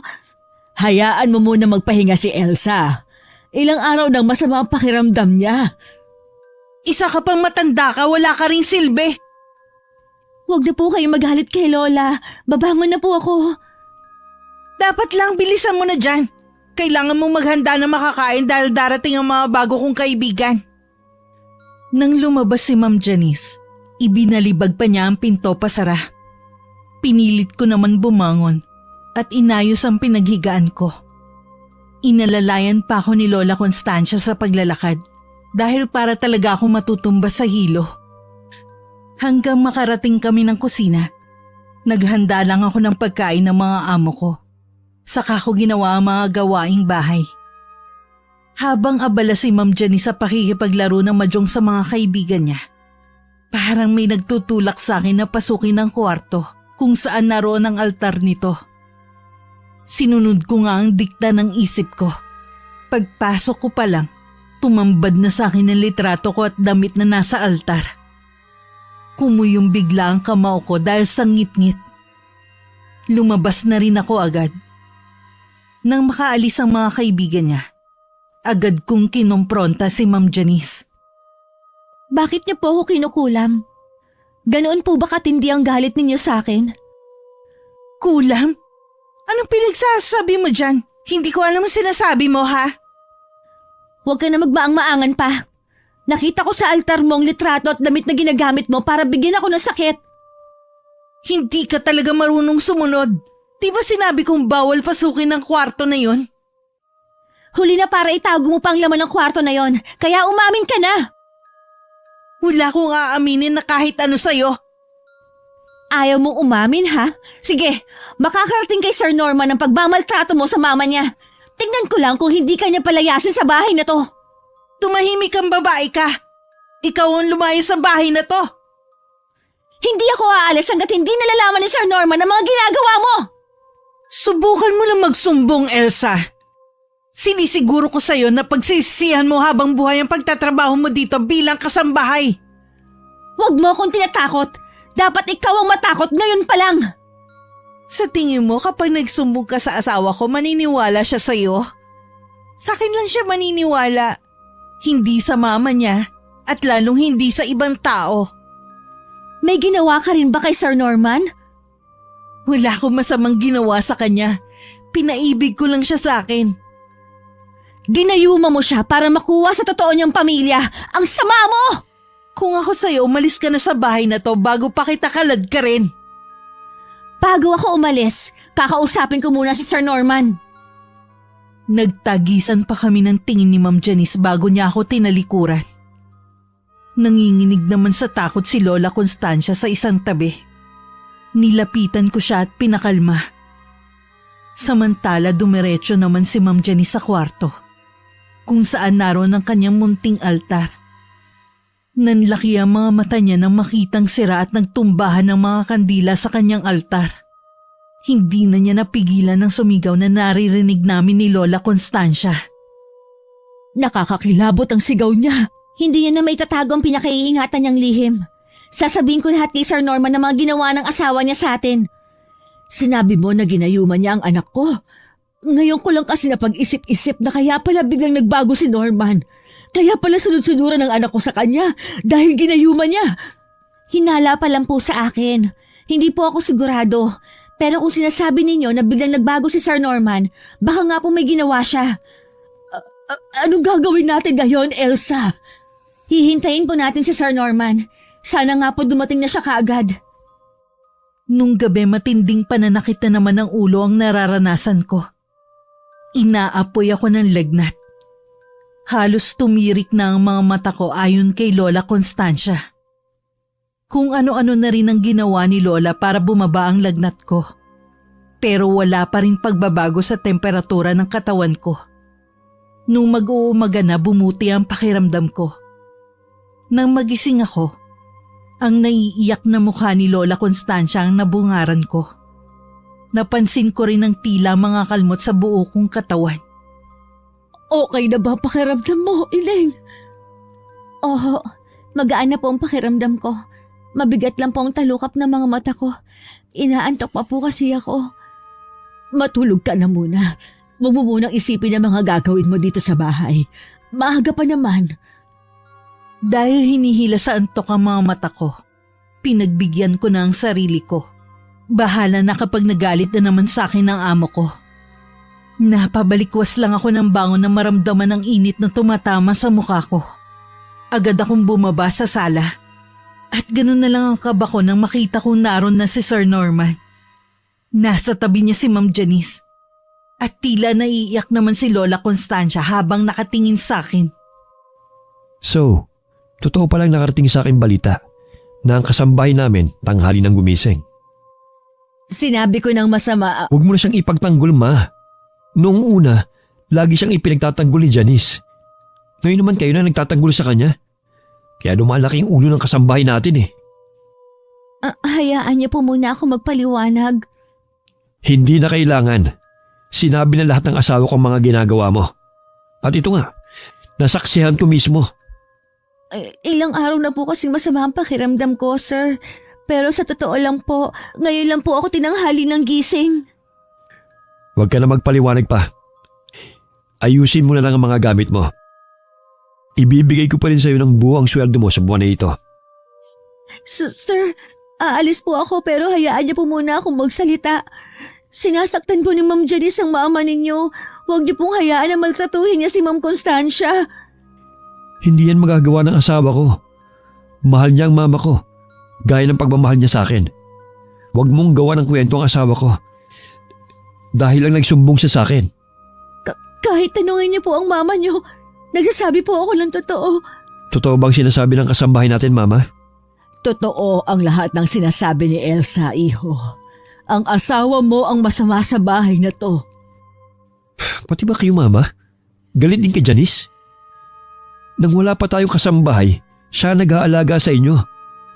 Hayaan mo muna magpahinga si Elsa. Ilang araw nang masama ang pakiramdam niya. Isa ka pang matanda ka, wala ka ring silbi. Huwag na po kayong magalit kay Lola. Babangon na po ako. Dapat lang bilisan mo na dyan. Kailangan mong maghanda na makakain dahil darating ang mga bago kong kaibigan. Nang lumabas si Ma'am Janice, ibinalibag pa niya ang pinto pasara. Pinilit ko naman bumangon at inayos ang pinaghigaan ko. Inalalayan pa ako ni Lola Constancia sa paglalakad dahil para talaga akong matutumba sa hilo. Hanggang makarating kami ng kusina, naghanda lang ako ng pagkain ng mga amo ko. Saka ko ginawa ang mga gawaing bahay. Habang abala si Ma'am Jenny sa pakikipaglaro ng mahjong sa mga kaibigan niya, parang may nagtutulak sa akin na pasukin ang kwarto kung saan naroon ang altar nito. Sinunod ko nga ang dikta ng isip ko. Pagpasok ko pa lang, tumambad na sa akin ang litrato ko at damit na nasa altar. Kumuyong bigla ang kamao ko dahil sa ngit-ngit. Lumabas na rin ako agad. Nang makaalis ang mga kaibigan niya, agad kong kinompronta si Ma'am Janice. Bakit niyo po ako kinukulam? Ganoon po ba katindi ang galit ninyo sa akin? Kulam? Anong pinagsasabi mo dyan? Hindi ko alam ang sinasabi mo, ha? Huwag ka na magmaang-maangan pa. Nakita ko sa altar mo ang litrato at damit na ginagamit mo para bigyan ako ng sakit. Hindi ka talaga marunong sumunod. Di ba sinabi kong bawal pasukin ang kwarto na yon? Huli na para itago mo pa ang laman ng kwarto na yon, kaya umamin ka na. Wala kong aaminin na kahit ano sa'yo. Ayaw mong umamin, ha? Sige, makakarating kay Sir Norman ang pagmamaltrato mo sa mama niya. Tignan ko lang kung hindi ka niya palayasin sa bahay na to. Tumahimik kang babae ka. Ikaw ang lumayas sa bahay na to. Hindi ako aalis hanggat hindi nalalaman ni Sir Norman ang mga ginagawa mo. Subukan mo lang magsumbong, Elsa. Sinisiguro ko sa'yo na pagsisisihan mo habang buhay ang pagtatrabaho mo dito bilang kasambahay. Huwag mo akong tinatakot. Dapat ikaw ang matakot ngayon pa lang. Sa tingin mo kapag nagsumbong ka sa asawa ko, maniniwala siya sa'yo? Sa akin lang siya maniniwala. Hindi sa mama niya at lalong hindi sa ibang tao. May ginawa ka rin ba kay Sir Norman? Wala akong masamang ginawa sa kanya. Pinaibig ko lang siya sa akin. Ginayuma mo siya para makuha sa totoo niyang pamilya. Ang sama mo! Kung ako sa'yo, umalis ka na sa bahay na to bago pa kita kalad ka rin. Bago ako umalis, kakausapin ko muna si Sir Norman. Nagtagisan pa kami ng tingin ni Ma'am Janice bago niya ako tinalikuran. Nanginginig naman sa takot si Lola Constancia sa isang tabi. Nilapitan ko siya at pinakalma. Samantala dumiretso naman si Ma'am Janice sa kwarto, kung saan naroon ang kanyang munting altar. Nanlaki ang mga mata niya nang makitang sira at nagtumbahan ng mga kandila sa kanyang altar. Hindi na niya napigilan ng sumigaw na naririnig namin ni Lola Constancia. Nakakakilabot ang sigaw niya. Hindi niya na maitatago ang pinakaiingatan niyang lihim. Sasabihin ko lahat kay Sir Norman na mga ginawa ng asawa niya sa atin. Sinabi mo na ginayuman niya ang anak ko. Ngayon ko lang kasi napag-isip-isip na kaya pala biglang nagbago si Norman. Kaya pala sunod-sunuran ng anak ko sa kanya dahil ginayuman niya. Hinala pa lang po sa akin. Hindi po ako sigurado. Pero kung sinasabi ninyo na biglang nagbago si Sir Norman, baka nga po may ginawa siya. Anong gagawin natin ngayon, Elsa? Hihintayin po natin si Sir Norman. Sana nga po dumating na siya kaagad. Nung gabi matinding pananakit na naman ng ulo ang nararanasan ko. Inaapoy ako ng lagnat. Halos tumirik na ang mga mata ko ayon kay Lola Constancia. Kung ano-ano na rin ang ginawa ni Lola para bumaba ang lagnat ko. Pero wala pa rin pagbabago sa temperatura ng katawan ko. Nung mag-uumaga na bumuti ang pakiramdam ko. Nang magising ako, ang naiiyak na mukha ni Lola Constancia ang nabungaran ko. Napansin ko rin ang tila mga kalmot sa buo kong katawan. Okay na ba ang pakiramdam mo, Elaine? Oo, magaan na po ang pakiramdam ko. Mabigat lang po ang talukap ng mga mata ko. Inaantok pa po kasi ako. Matulog ka na muna. Huwag mo munang isipin ang mga gagawin mo dito sa bahay. Maaga pa naman. Dahil hinihila sa antok ang mga mata ko, pinagbigyan ko na ang sarili ko. Bahala na kapag nagalit na naman sa akin ang amo ko. Napabalikwas lang ako ng bangon na maramdaman ang init na tumatama sa mukha ko. Agad akong bumaba sa sala. At ganun na lang ang kaba ko nang makita kong naroon na si Sir Norman. Nasa tabi niya si Ma'am Janice. At tila naiiyak naman si Lola Constancia habang nakatingin sa akin. So, totoo palang nakarating sa akin balita na ang kasambahay namin tanghali nang gumising. Sinabi ko ng masama. Huwag mo na siyang ipagtanggol, ma. Noong una, lagi siyang ipinagtatanggol ni Janice. Ngayon naman kayo na nagtatanggol sa kanya. Kaya lumalaki yung ulo ng kasambahay natin eh. Hayaan niyo po muna ako magpaliwanag. Hindi na kailangan. Sinabi na lahat ng asawa ko ang mga ginagawa mo. At ito nga, nasaksihan ko mismo. Ilang araw na po kasing masama ang pakiramdam ko, sir. Pero sa totoo lang po, ngayon lang po ako tinanghali ng gising. Huwag ka na magpaliwanag pa. Ayusin mo na lang ang mga gamit mo. Ibibigay ko pa rin sa iyo ng buwang sweldo mo sa buwan na ito. Sir, aalis po ako pero hayaan niyo po muna akong magsalita. Sinasaktan po ni Ma'am Janice ang mama ninyo. Huwag niyo pong hayaan na maltratuhin niya si Ma'am Constancia. Hindi yan magagawa ng asawa ko. Mahal niya ang mama ko. Gaya ng pagmamahal niya sa akin. Huwag mong gawa ng kwento ang asawa ko. Dahil lang nagsumbong siya sa akin. Kahit tanungin niyo po ang mama niyo, nagsasabi po ako ng totoo. Totoo bang sinasabi ng kasambahay natin, mama? Totoo ang lahat ng sinasabi ni Elsa, iho. Ang asawa mo ang masama sa bahay na to. Pati ba kayo, mama? Galit din kay Janice? Nang wala pa tayong kasambahay, siya nag-aalaga sa inyo.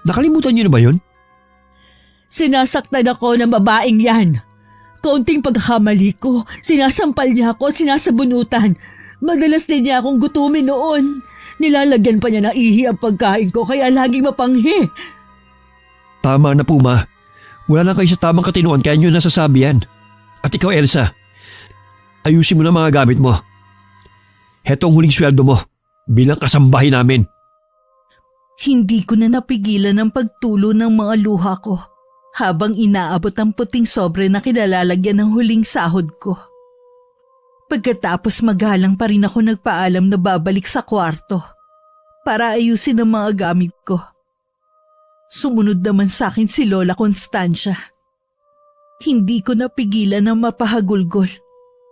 Nakalimutan niyo na ba yun? Sinasaktan ako ng babaeng yan. Kaunting pagkakamali ko, sinasampal niya ako at sinasabunutan. Madalas din niya akong gutumin noon. Nilalagyan pa niya ng ihi ang pagkain ko kaya laging mapanghi. Tama na po, ma. Wala na kayo sa tamang katinuan kaya nyo nasasabi yan. At ikaw, Elsa, ayusin mo na mga gamit mo. Heto ang huling sweldo mo bilang kasambahay namin. Hindi ko na napigilan ang pagtulo ng mga luha ko habang inaabot ang puting sobre na kinalalagyan ng huling sahod ko. Pagkatapos magalang pa rin ako nagpaalam na babalik sa kwarto para ayusin ang mga gamit ko. Sumunod naman sa akin si Lola Constancia. Hindi ko napigilan na mapahagulgol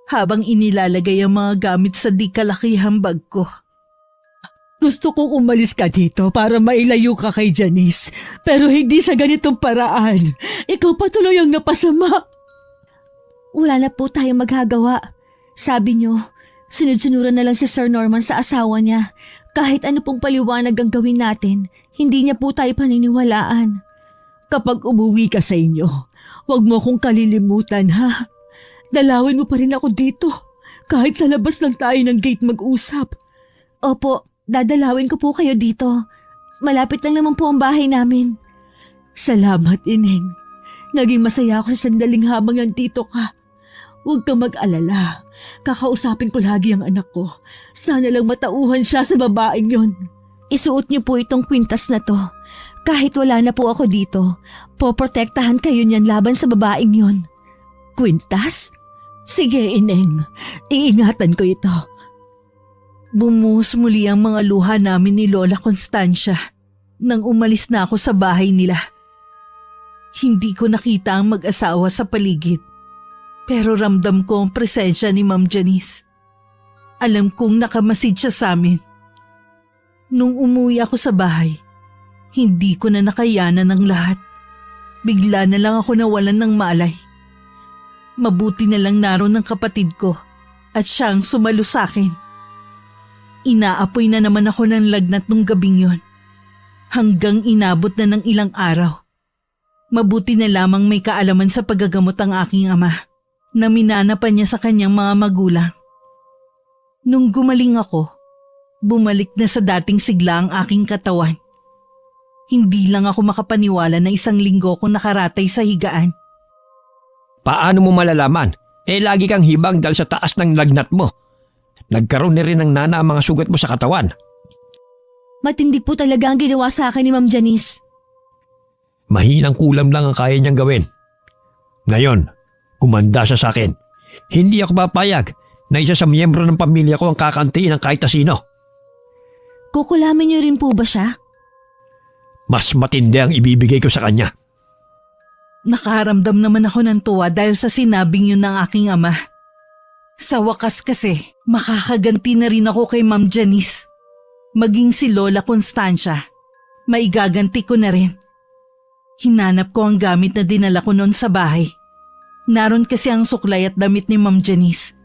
habang inilalagay ang mga gamit sa di kalakihang bag ko. Gusto kong umalis ka dito para mailayo ka kay Janice. Pero hindi sa ganitong paraan. Ikaw patuloy ang napasama. Wala na po tayong magagawa. Sabi niyo, sunod-sunuran na lang si Sir Norman sa asawa niya. Kahit ano pong paliwanag ang gawin natin, hindi niya po tayo paniniwalaan. Kapag umuwi ka sa inyo, huwag mo akong kalilimutan, ha? Dalawin mo pa rin ako dito. Kahit sa labas lang tayo ng gate mag-usap. Opo, Dadalawin ko po kayo dito. Malapit lang naman po ang bahay namin. Salamat, Ineng. Naging masaya ako sa sandaling habang nandito ka. Huwag kang mag-alala. Kakausapin ko lagi ang anak ko. Sana lang matauhan siya sa babaeng yon. Isuot niyo po itong kwintas na to. Kahit wala na po ako dito, poprotektahan kayo niyan laban sa babaeng yon. Kwintas? Sige, Ineng. Iingatan ko ito. Bumuhos muli ang mga luha namin ni Lola Constancia nang umalis na ako sa bahay nila. Hindi ko nakita ang mag-asawa sa paligid, pero ramdam ko ang presensya ni Ma'am Janice. Alam kong nakamasid siya sa amin. Nung umuwi ako sa bahay, hindi ko na nakayanan ng lahat. Bigla na lang ako nawalan ng malay. Mabuti na lang naroon ng kapatid ko at siyang sumalo sa akin. Inaapoy na naman ako ng lagnat nung gabing yon, hanggang inabot na ng ilang araw. Mabuti na lamang may kaalaman sa paggagamot ang aking ama na minana pa niya sa kanyang mga magulang. Nung gumaling ako, bumalik na sa dating sigla ang aking katawan. Hindi lang ako makapaniwala na 1 linggo ko nakaratay sa higaan. Paano mo malalaman? Lagi kang hibang dahil sa taas ng lagnat mo. Nagkaroon na rin ng nana ang mga sugat mo sa katawan. Matindi po talaga ang ginawa sa akin ni Ma'am Janice. Mahinang kulam lang ang kaya niyang gawin. Ngayon, umanda siya sa akin. Hindi ako papayag na isa sa miyembro ng pamilya ko ang kakantiin ng kahit na sino. Kukulamin niyo rin po ba siya? Mas matindi ang ibibigay ko sa kanya. Nakaramdam naman ako ng tuwa dahil sa sinabing yun ng aking ama. Sa wakas kasi, makakaganti na rin ako kay Ma'am Janice. Maging si Lola Constancia, maigaganti ko na rin. Hinanap ko ang gamit na dinala ko noon sa bahay. Naroon kasi ang suklay at damit ni Ma'am Janice.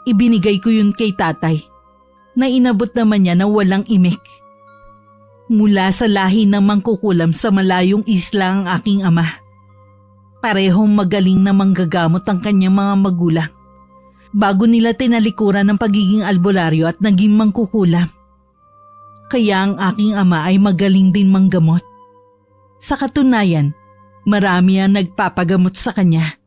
Ibinigay ko yun kay tatay, na inabot naman niya na walang imik. Mula sa lahi ng mangkukulam sa malayong isla ang aking ama. Parehong magaling na manggagamot ang kanyang mga magulang. Bago nila tinalikuran ng pagiging albularyo at naging mangkukulam. Kaya ang aking ama ay magaling din manggamot. Sa katunayan, marami ang nagpapagamot sa kanya.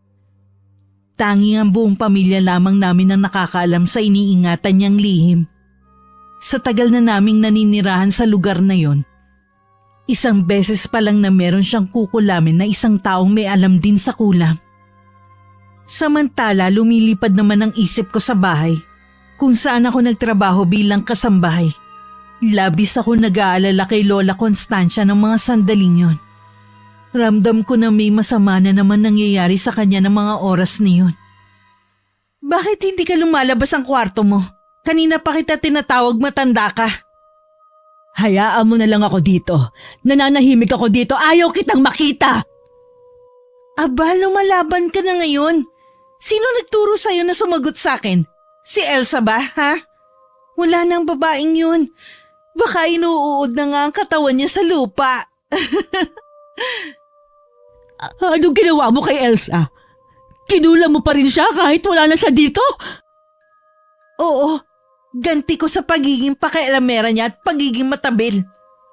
Tanging ang buong pamilya lamang namin ang nakakaalam sa iniingatan niyang lihim. Sa tagal na naming naninirahan sa lugar na yon, 1 beses pa lang na meron siyang kukulamin na isang taong may alam din sa kulam. Samantala lumilipad naman ang isip ko sa bahay kung saan ako nagtrabaho bilang kasambahay. Labis ako nag-aalala kay Lola Constancia ng mga sandaling yon. Ramdam ko na may masama na naman nangyayari sa kanya ng mga oras na yun. Bakit hindi ka lumalabas ang kwarto mo? Kanina pa kita tinatawag, matanda ka. Hayaan mo na lang ako dito. Nananahimik ako dito. Ayaw kitang makita. Aba, lumalaban ka na ngayon. Sino nagturo sa'yo na sumagot sa akin? Si Elsa ba, ha? Wala nang babaeng yun. Baka inuuod na nga ang katawan niya sa lupa. Anong ginawa mo kay Elsa? Kinulam mo pa rin siya kahit wala na siya dito? Oo, ganti ko sa pagiging pakialamera niya at pagiging matabil.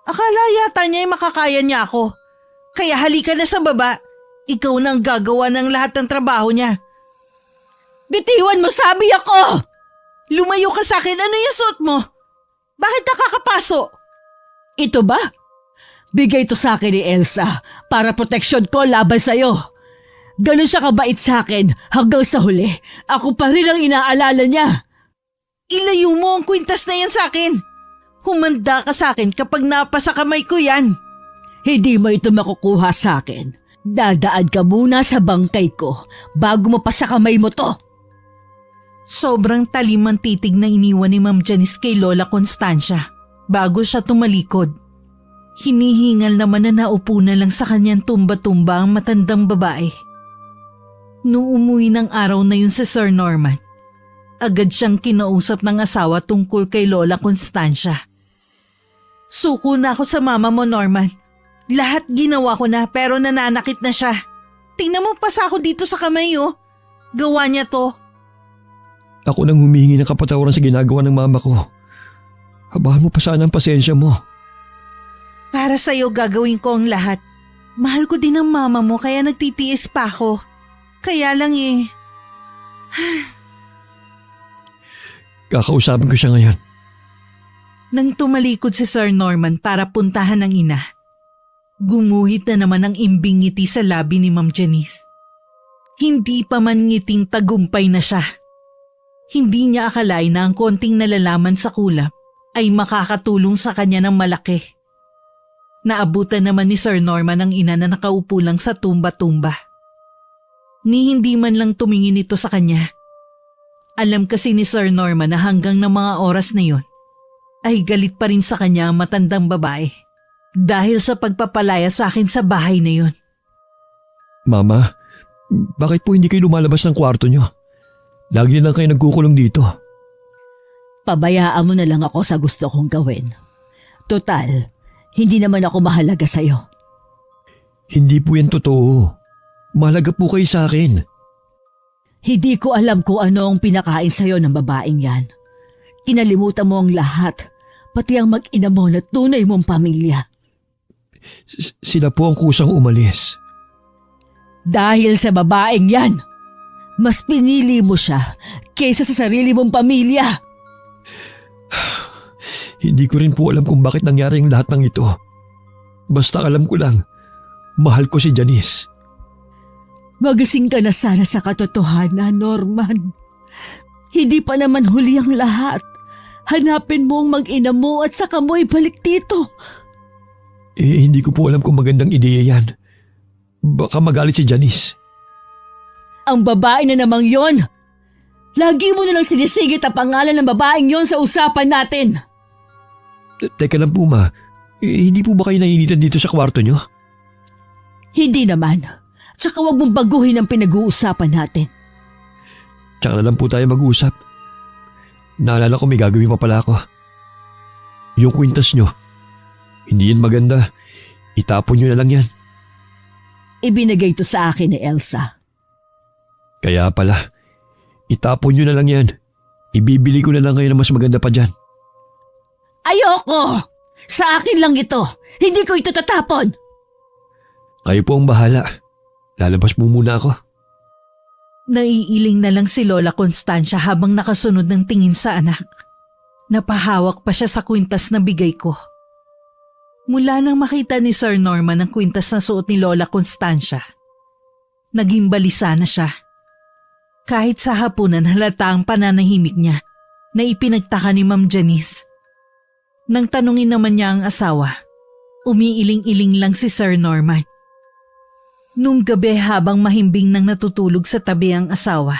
Akala yata niya ay makakaya niya ako. Kaya halika na sa baba. Ikaw na ang gagawa ng lahat ng trabaho niya. Bitiwan mo, sabi ako! Lumayo ka sa akin, ano yung suot mo? Bakit nakakapaso? Ito ba? Bigay ito sa akin ni Elsa para proteksyon ko laban sa'yo. Ganun siya kabait sa akin hanggang sa huli. Ako pa rin ang inaalala niya. Ilayo mo ang kwintas na yan sa akin. Humanda ka sa akin kapag napasa kamay ko yan. Hindi mo ito makukuha sa akin. Dadaan ka muna sa bangkay ko bago mo pa sa kamay mo to. Sobrang talim ang titig na iniwan ni Ma'am Janice kay Lola Constancia bago siya tumalikod. Hinihingal naman na naupo na lang sa kanyang tumba-tumba ang matandang babae. Nung umuwi ng araw na yun si Sir Norman, agad siyang kinausap ng asawa tungkol kay Lola Constancia. Suko na ako sa mama mo, Norman. Lahat ginawa ko na pero nananakit na siya. Tingnan mo pasa ako dito sa kamay, oh. Gawa niya to. Ako nang humihingi ng kapatawaran sa ginagawa ng mama ko. Habahan mo pa sana ang pasensya mo. Para sa'yo gagawin ko ang lahat. Mahal ko din ang mama mo kaya nagtitiis pa ako. Kaya lang eh. Kakausapin ko siya ngayon. Nang tumalikod si Sir Norman para puntahan ang ina, gumuhit na naman ang imbing ngiti sa labi ni Ma'am Janice. Hindi pa man ngiting tagumpay na siya. Hindi niya akalain na ang konting nalalaman sa kulap ay makakatulong sa kanya ng malaki. Naabutan naman ni Sir Norman ang ina na nakaupo lang sa tumba-tumba. Ni hindi man lang tumingin ito sa kanya. Alam kasi ni Sir Norman na hanggang ng mga oras na yon ay galit pa rin sa kanya ang matandang babae dahil sa pagpapalaya sa akin sa bahay na yon. Mama, bakit po hindi kayo lumalabas ng kwarto nyo? Lagi na lang kayo nagkukulong dito. Pabayaan mo na lang ako sa gusto kong gawin. Total, hindi naman ako mahalaga sa'yo. Hindi po yan totoo. Mahalaga po kayo sa akin. Hindi ko alam kung ano ang pinakain sa'yo ng babaeng yan. Kinalimutan mo ang lahat, pati ang mag-ina mo na tunay mong pamilya. Sila po ang kusang umalis. Dahil sa babaeng yan, mas pinili mo siya kaysa sa sarili mong pamilya. Hindi ko rin po alam kung bakit nangyari ang lahat ng ito. Basta alam ko lang, mahal ko si Janice. Magising ka na sana sa katotohanan, Norman. Hindi pa naman huli ang lahat. Hanapin mo ang mag-ina mo at saka mo ibalik dito. Hindi ko po alam kung magandang ideya yan. Baka magalit si Janice. Ang babae na namang yon. Lagi mo na lang sinisigit ang pangalan ng babaeng yon sa usapan natin. Teka lang po ma, hindi po ba kayo nainitan dito sa kwarto nyo? Hindi naman. Tsaka wag mong baguhin ang pinag-uusapan natin. Tsaka na lang po tayo mag-usap. Naalala ko may gagawin pa pala ako. Yung kwintas nyo, hindi yan maganda. Itapon nyo na lang yan. Ibinigay to sa akin ni Elsa. Kaya pala, itapon nyo na lang yan. Ibibili ko na lang kayo ng mas maganda pa dyan. Ayoko! Sa akin lang ito. Hindi ko ito tatapon. Kayo po ang bahala. Lalabas po muna ako. Naiiling na lang si Lola Constancia habang nakasunod ng tingin sa anak. Napahawak pa siya sa kwintas na bigay ko. Mula nang makita ni Sir Norman ang kwintas na suot ni Lola Constancia, naging balisa na siya. Kahit sa hapunan halata ang pananahimik niya na ipinagtaka ni Ma'am Janice. Nang tanungin naman niya ang asawa, umiiling-iling lang si Sir Norman. Nung gabi habang mahimbing nang natutulog sa tabi ang asawa,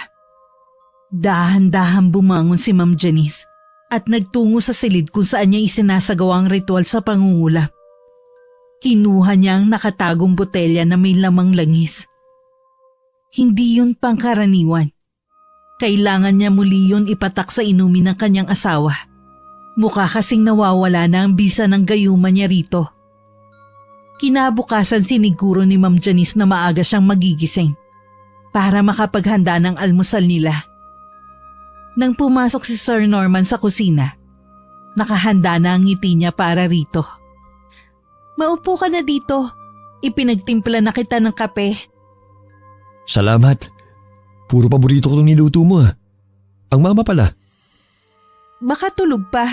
dahan-dahan bumangon si Ma'am Janice at nagtungo sa silid kung saan niya isinasagawa ang ritual sa pangungulap. Kinuha niya ang nakatagong botelya na may lamang langis. Hindi yun pangkaraniwan. Kailangan niya muli yun ipatak sa inumin ng kanyang asawa. Mukha kasing nawawala na ang bisa ng gayuman niya rito. Kinabukasan siniguro ni Ma'am Janice na maaga siyang magigising para makapaghanda ng almusal nila. Nang pumasok si Sir Norman sa kusina, nakahanda na ang ngiti niya para rito. Maupo ka na dito. Ipinagtimpla na kita ng kape. Salamat. Puro paborito ko itong niluto mo ah. Ang mama pala. Baka tulog pa.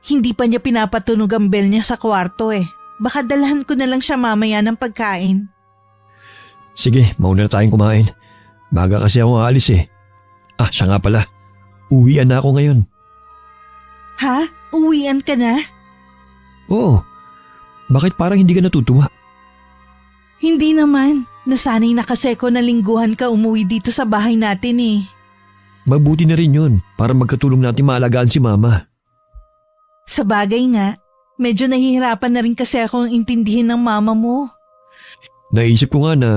Hindi pa niya pinapatunog ang bell niya sa kwarto eh. Baka dalhan ko na lang siya mamaya ng pagkain. Sige, mauna na tayong kumain. Maga kasi ako aalis eh. Siya nga pala. Uwian na ako ngayon. Ha? Uwian ka na? Oo. Bakit parang hindi ka natutuwa? Hindi naman. Nasanay na kasi ko na lingguhan ka umuwi dito sa bahay natin eh. Mabuti na rin yun para magkatulong natin maalagaan si mama. Sa bagay nga, medyo nahihirapan na rin kasi akong intindihin ng mama mo. Naisip ko nga na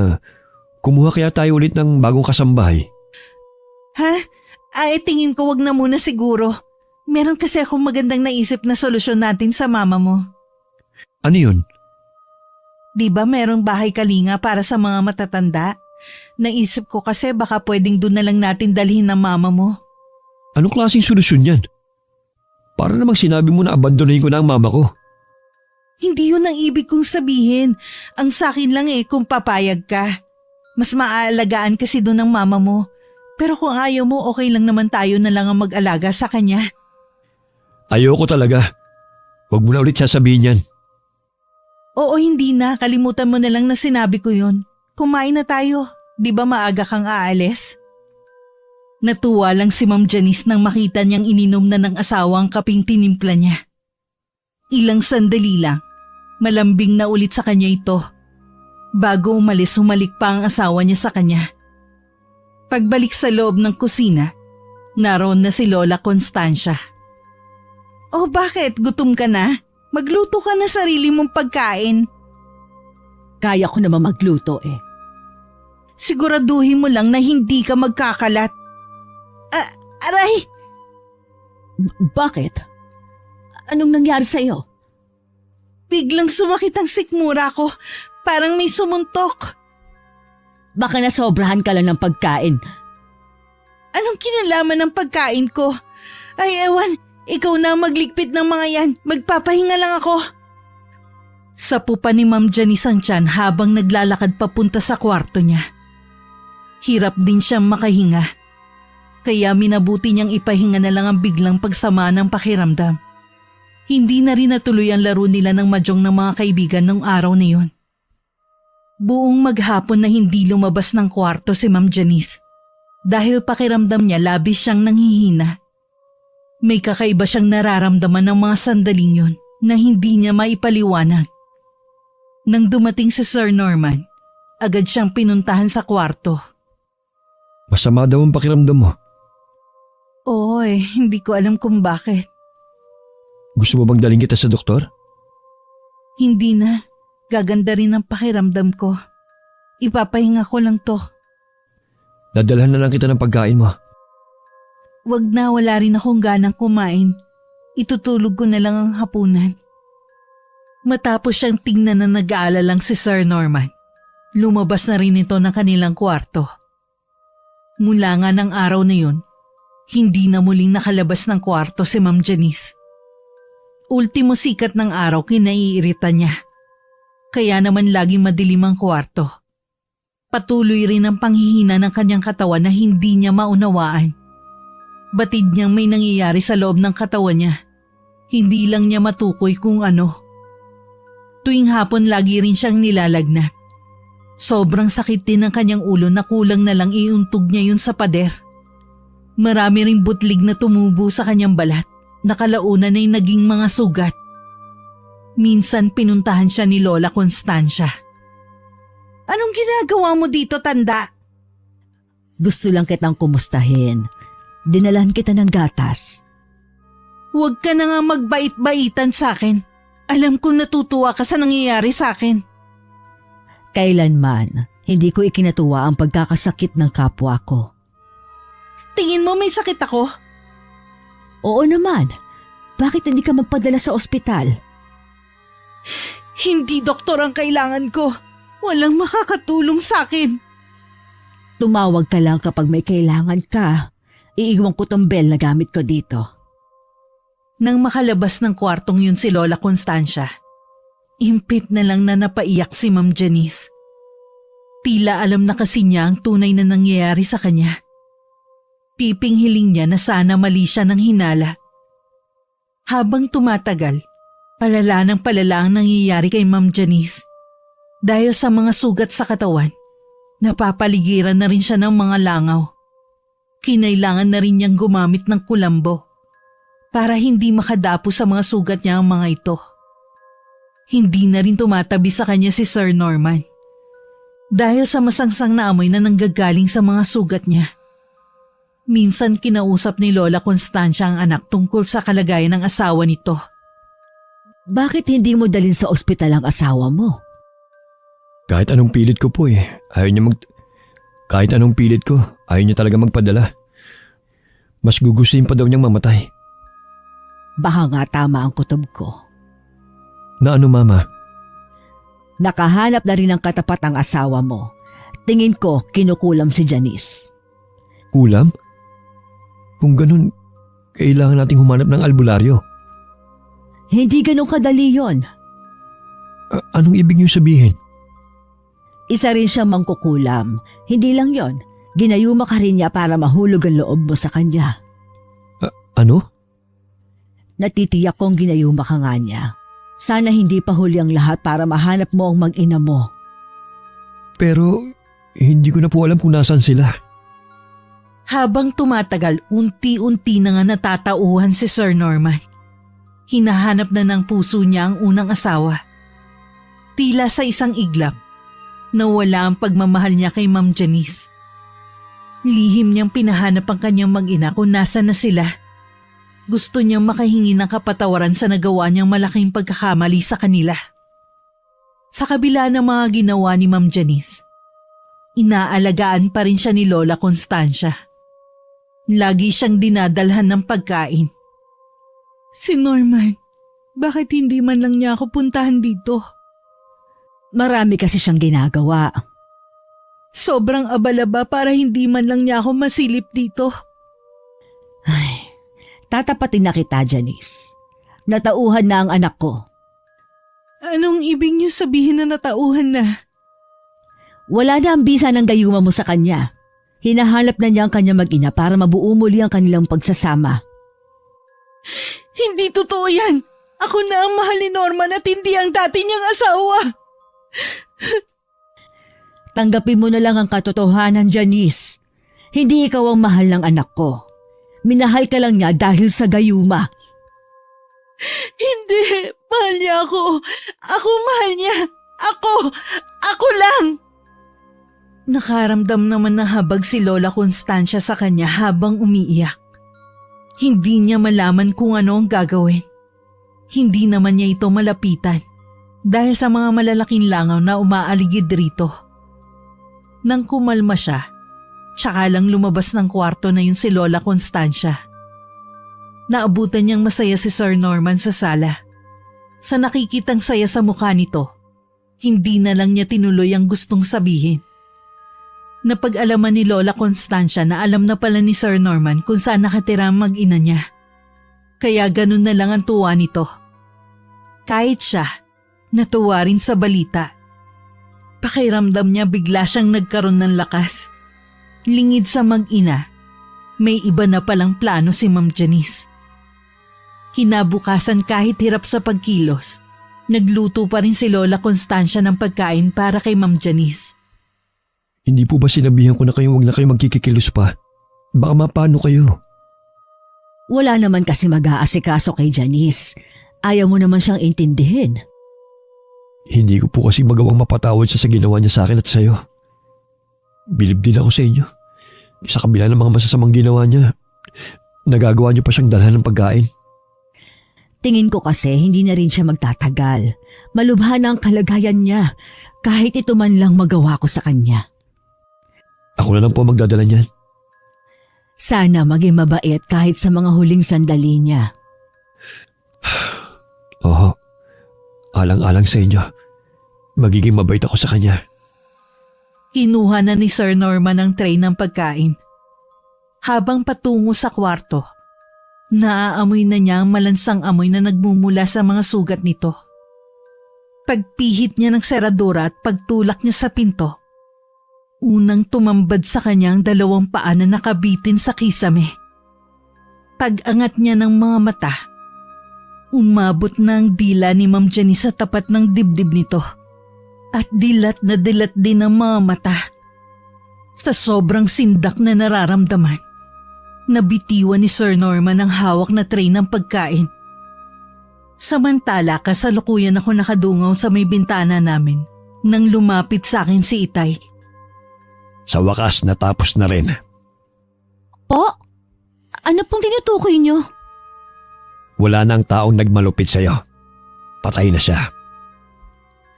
kumuha kaya tayo ulit ng bagong kasambahay. Ha? Tingin ko wag na muna siguro. Meron kasi akong magandang naisip na solusyon natin sa mama mo. Ano yun? Di ba merong bahay kalinga para sa mga matatanda? Naisip ko kasi baka pwedeng doon na lang natin dalhin ng mama mo. Anong klaseng solusyon yan? Para namang sinabi mo na abandonahin ko na ang mama ko. Hindi yun ang ibig kong sabihin. Ang sakin lang kung papayag ka. Mas maaalagaan kasi doon ng mama mo. Pero kung ayaw mo, okay lang naman tayo na lang ang mag-alaga sa kanya. Ayoko talaga. Huwag mo na ulit sasabihin yan. Oo, hindi na. Kalimutan mo na lang na sinabi ko yun. Kumain na tayo. Di ba maaga kang aalis? Natuwa lang si Ma'am Janice nang makita niyang ininom na ng asawa ang kaping tinimpla niya. Ilang sandali lang, malambing na ulit sa kanya ito. Bago umalis, humalik pa ang asawa niya sa kanya. Pagbalik sa loob ng kusina, naroon na si Lola Constancia. Oh, bakit? Gutom ka na? Magluto ka na sarili mong pagkain. Kaya ko naman magluto eh. Siguraduhin mo lang na hindi ka magkakalat. Aray! Bakit? Anong nangyari sa'yo? Biglang sumakit ang sikmura ko. Parang may sumuntok. Baka nasobrahan ka lang ng pagkain. Anong kinalaman ng pagkain ko? Ay ewan, ikaw na ang magligpit ng mga yan. Magpapahinga lang ako. Sapo pa ni Ma'am Janice ang tiyan habang naglalakad papunta sa kwarto niya. Hirap din siyang makahinga. Kaya minabuti niyang ipahinga na lang ang biglang pagsama ng pakiramdam. Hindi na rin natuloy ang laro nila ng mahjong ng mga kaibigan ng araw na yun. Buong maghapon na hindi lumabas ng kwarto si Ma'am Janice dahil pakiramdam niya labis siyang nanghihina. May kakaiba siyang nararamdaman ng mga sandaling yun na hindi niya maipaliwanag. Nang dumating si Sir Norman, agad siyang pinuntahan sa kwarto. Masama daw ang pakiramdam mo. Oo hindi ko alam kung bakit. Gusto mo bang dalhin kita sa doktor? Hindi na. Gaganda rin ang pakiramdam ko. Ipapahinga ko lang to. Dadalhan na lang kita ng pagkain mo. Wag na, wala rin akong ganang kumain. Itutulog ko na lang ang hapunan. Matapos siyang tingnan na nag-aalalang si Sir Norman, lumabas na rin ito ng kanilang kwarto. Mula nga ng araw na yun, hindi na muling nakalabas ng kwarto si Ma'am Janice. Ultimo sikat ng araw kinaiirita niya. Kaya naman laging madilim ang kwarto. Patuloy rin ang panghihina ng kanyang katawan na hindi niya maunawaan. Batid niyang may nangyayari sa loob ng katawan niya. Hindi lang niya matukoy kung ano. Tuwing hapon lagi rin siyang nilalagnat. Sobrang sakit din ng kanyang ulo na kulang na lang iuntog niya yun sa pader. Marami ring butlig na tumubo sa kanyang balat na kalaunan ay naging mga sugat. Minsan pinuntahan siya ni Lola Constancia. Anong ginagawa mo dito, tanda? Gusto lang kitang kumustahin. Dinalan kita ng gatas. Huwag ka na nga magbait-baitan sa akin. Alam kong natutuwa ka sa nangyayari sa akin. Kailanman, hindi ko ikinatuwa ang pagkakasakit ng kapwa ko. Tingin mo may sakit ako? Oo naman. Bakit hindi ka magpadala sa ospital? Hindi doktor ang kailangan ko. Walang makakatulong sa akin. Tumawag ka lang kapag may kailangan ka. Iiwan ko tong bell na gamit ko dito. Nang makalabas ng kwartong yun si Lola Constancia, impit na lang na napaiyak si Ma'am Janice. Tila alam na kasi niya ang tunay na nangyayari sa kanya. Piping hiling niya na sana mali siya ng hinala. Habang tumatagal, palala ng palala ang nangyayari kay Ma'am Janice. Dahil sa mga sugat sa katawan, napapaligiran na rin siya ng mga langaw. Kinailangan na rin niyang gumamit ng kulambo para hindi makadapo sa mga sugat niya ang mga ito. Hindi na rin tumatabi sa kanya si Sir Norman dahil sa masangsang na amoy na nanggagaling sa mga sugat niya. Minsan kinausap ni Lola Constancia ang anak tungkol sa kalagayan ng asawa nito. Bakit hindi mo dalhin sa ospital ang asawa mo? Kahit anong pilit ko po Kahit anong pilit ko, ayaw niya talaga magpadala. Mas gugustuhin pa daw niyang mamatay. Baka nga tama ang kutob ko. Na ano, Mama? Nakahanap na rin ng katapat ang asawa mo. Tingin ko kinukulam si Janice. Kulam? Kung ganun, kailangan nating humanap ng albularyo. Hindi ganun kadali yon. Anong ibig niyo sabihin? Isa rin siyang mangkukulam. Hindi lang yon. Ginayuma ka rin niya para mahulog ang loob mo sa kanya. Ano? Natitiyak kong ginayuma ka nga niya. Sana hindi pa huli ang lahat para mahanap mo ang mag-ina mo. Pero hindi ko na po alam kung nasaan sila. Habang tumatagal, unti-unti na nga natatauhan si Sir Norman. Hinahanap na ng puso niya ang unang asawa. Tila sa isang iglap, nawala ang pagmamahal niya kay Ma'am Janice. Lihim niyang pinahanap ang kanyang mag-ina kung nasa na sila. Gusto niyang makahingi ng kapatawaran sa nagawa niyang malaking pagkakamali sa kanila. Sa kabila ng mga ginawa ni Ma'am Janice, inaalagaan pa rin siya ni Lola Constancia. Lagi siyang dinadalhan ng pagkain. Si Norman, bakit hindi man lang niya ako puntahan dito? Marami kasi siyang ginagawa. Sobrang abala para hindi man lang niya ako masilip dito. Ay, tatapatin na kita, Janice. Natauhan na ang anak ko. Anong ibig niyo sabihin na natauhan na? Wala na ang bisa ng gayuma mo sa kanya. Hinahanap na niya ang kanya mag-ina para mabuo muli ang kanilang pagsasama. Hindi totoo yan. Ako na ang mahal ni Norman at hindi ang dati niyang asawa. Tanggapin mo na lang ang katotohanan, Janice. Hindi ikaw ang mahal ng anak ko. Minahal ka lang niya dahil sa gayuma. Hindi, mahal niya ako. Ako mahal niya. Ako lang. Nakaramdam naman na habag si Lola Constancia sa kanya habang umiiyak. Hindi niya malaman kung ano ang gagawin. Hindi naman niya ito malapitan dahil sa mga malalaking langaw na umaaligid rito. Nang kumalma siya, tsaka lang lumabas ng kwarto na yun si Lola Constancia. Naabutan niyang masaya si Sir Norman sa sala. Sa nakikitang saya sa mukha nito, hindi na lang niya tinuloy ang gustong sabihin. Napag-alaman ni Lola Constancia na alam na pala ni Sir Norman kung saan nakatira ang mag-ina niya. Kaya ganun na lang ang tuwa nito. Kahit siya, natuwa rin sa balita. Pakiramdam niya bigla siyang nagkaroon ng lakas. Lingid sa mag-ina, may iba na palang plano si Ma'am Janice. Kinabukasan kahit hirap sa pagkilos, nagluto pa rin si Lola Constancia ng pagkain para kay Ma'am Janice. Hindi po ba sinabihan ko na kayo wag na kayo magkikikilos pa? Baka mapano kayo. Wala naman kasi mag-aasikaso kay Janice. Ayaw mo naman siyang intindihin. Hindi ko po kasi magawang mapatawad siya sa ginawa niya sa akin at sa'yo. Bilib din ako sa inyo. Sa kabila ng mga masasamang ginawa niya, nagagawa niyo pa siyang dalhan ng pagkain. Tingin ko kasi hindi na rin siya magtatagal. Malubha na ang kalagayan niya kahit ito man lang magawa ko sa kanya. Ako na lang po magdadala niyan. Sana maging mabait kahit sa mga huling sandali niya. Oo, alang-alang sa inyo. Magiging mabait ako sa kanya. Kinuha na ni Sir Norman ang tray ng pagkain. Habang patungo sa kwarto, naaamoy na niya ang malansang amoy na nagmumula sa mga sugat nito. Pagpihit niya ng seradura at pagtulak niya sa pinto, unang tumambad sa kanya ang dalawang paa na nakabitin sa kisame. Pag-angat niya ng mga mata, umabot na ang dila ni Ma'am Janice sa tapat ng dibdib nito. At dilat na dilat din ang mga mata. Sa sobrang sindak na nararamdaman, nabitiwan ni Sir Norman ang hawak na tray ng pagkain. Samantala kasalukuyan ako nakadungaw sa may bintana namin nang lumapit sa akin si Itay. Sa wakas natapos na rin. Po? Ano pong tinutukoy niyo? Wala na ang taong nagmalupit sa'yo. Patay na siya.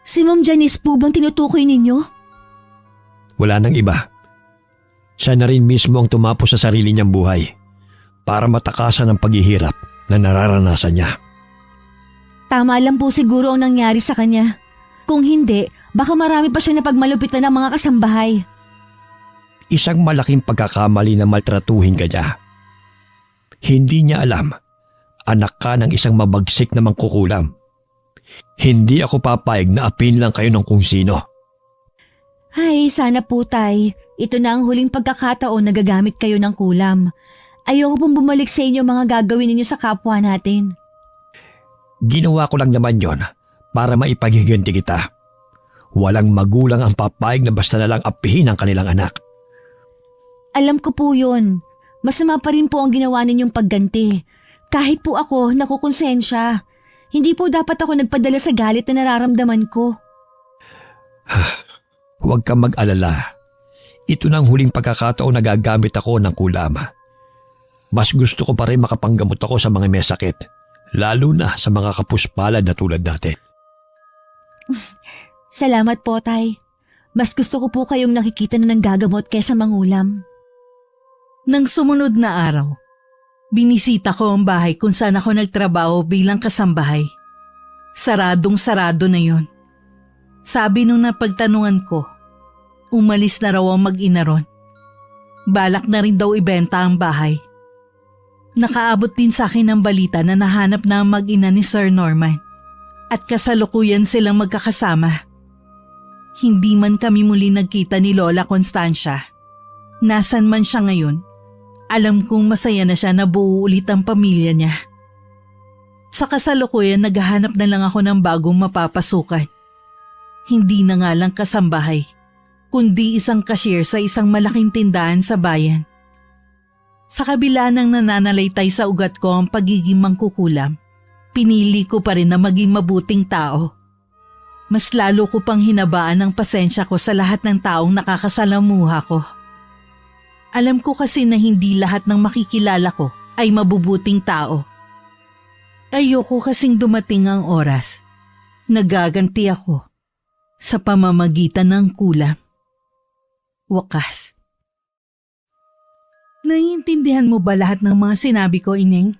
Si Ma'am Janice po bang tinutukoy ninyo? Wala nang iba. Siya na rin mismo ang tumapos sa sarili niyang buhay para matakasan ang paghihirap na nararanasan niya. Tama lang po siguro ang nangyari sa kanya. Kung hindi, baka marami pa siya napagmalupitan ng mga kasambahay. Isang malaking pagkakamali na maltratuhin ka niya. Hindi niya alam, anak ka ng isang mabagsik na mangkukulam. Hindi ako papayag na apin lang kayo ng kung sino. Ay, sana po tay. Ito na ang huling pagkakataon na gagamit kayo ng kulam. Ayoko pong bumalik sa inyo mga gagawin ninyo sa kapwa natin. Ginawa ko lang naman yon para maipagiganti kita. Walang magulang ang papayag na basta na lang apihin ang kanilang anak. Alam ko po yun. Masama pa rin po ang ginawa ninyong pagganti. Kahit po ako, nakukonsensya. Hindi po dapat ako nagpadala sa galit na nararamdaman ko. Huwag kang mag-alala. Ito na ang huling pagkakataon na gagamit ako ng kulam. Mas gusto ko pa rin makapanggamot ako sa mga may sakit, lalo na sa mga kapuspalad na tulad natin. Salamat po, tay. Mas gusto ko po kayong nakikita na nanggagamot kaysa mangulam. Nang sumunod na araw, binisita ko ang bahay kung saan ako nagtrabaho bilang kasambahay. Saradong-sarado na yon. Sabi nung napagtanungan ko, umalis na raw ang mag-ina ron. Balak na rin daw ibenta ang bahay. Nakaabot din sa akin ang balita na nahanap na ang mag-ina ni Sir Norman at kasalukuyan silang magkakasama. Hindi man kami muli nagkita ni Lola Constancia. Nasan man siya ngayon, alam kong masaya na siya na buo ulit ang pamilya niya. Sa kasalukuyan naghahanap na lang ako ng bagong mapapasukan. Hindi na nga lang kasambahay, kundi isang cashier sa isang malaking tindahan sa bayan. Sa kabila ng nananalaytay sa ugat ko ang pagiging mangkukulam, pinili ko pa rin na maging mabuting tao. Mas lalo ko pang hinabaan ang pasensya ko sa lahat ng taong nakakasalamuha ko. Alam ko kasi na hindi lahat ng makikilala ko ay mabubuting tao. Ayoko kasing dumating ang oras. Nagaganti ako sa pamamagitan ng kulam. Wakas. Naiintindihan mo ba lahat ng mga sinabi ko, Ineng?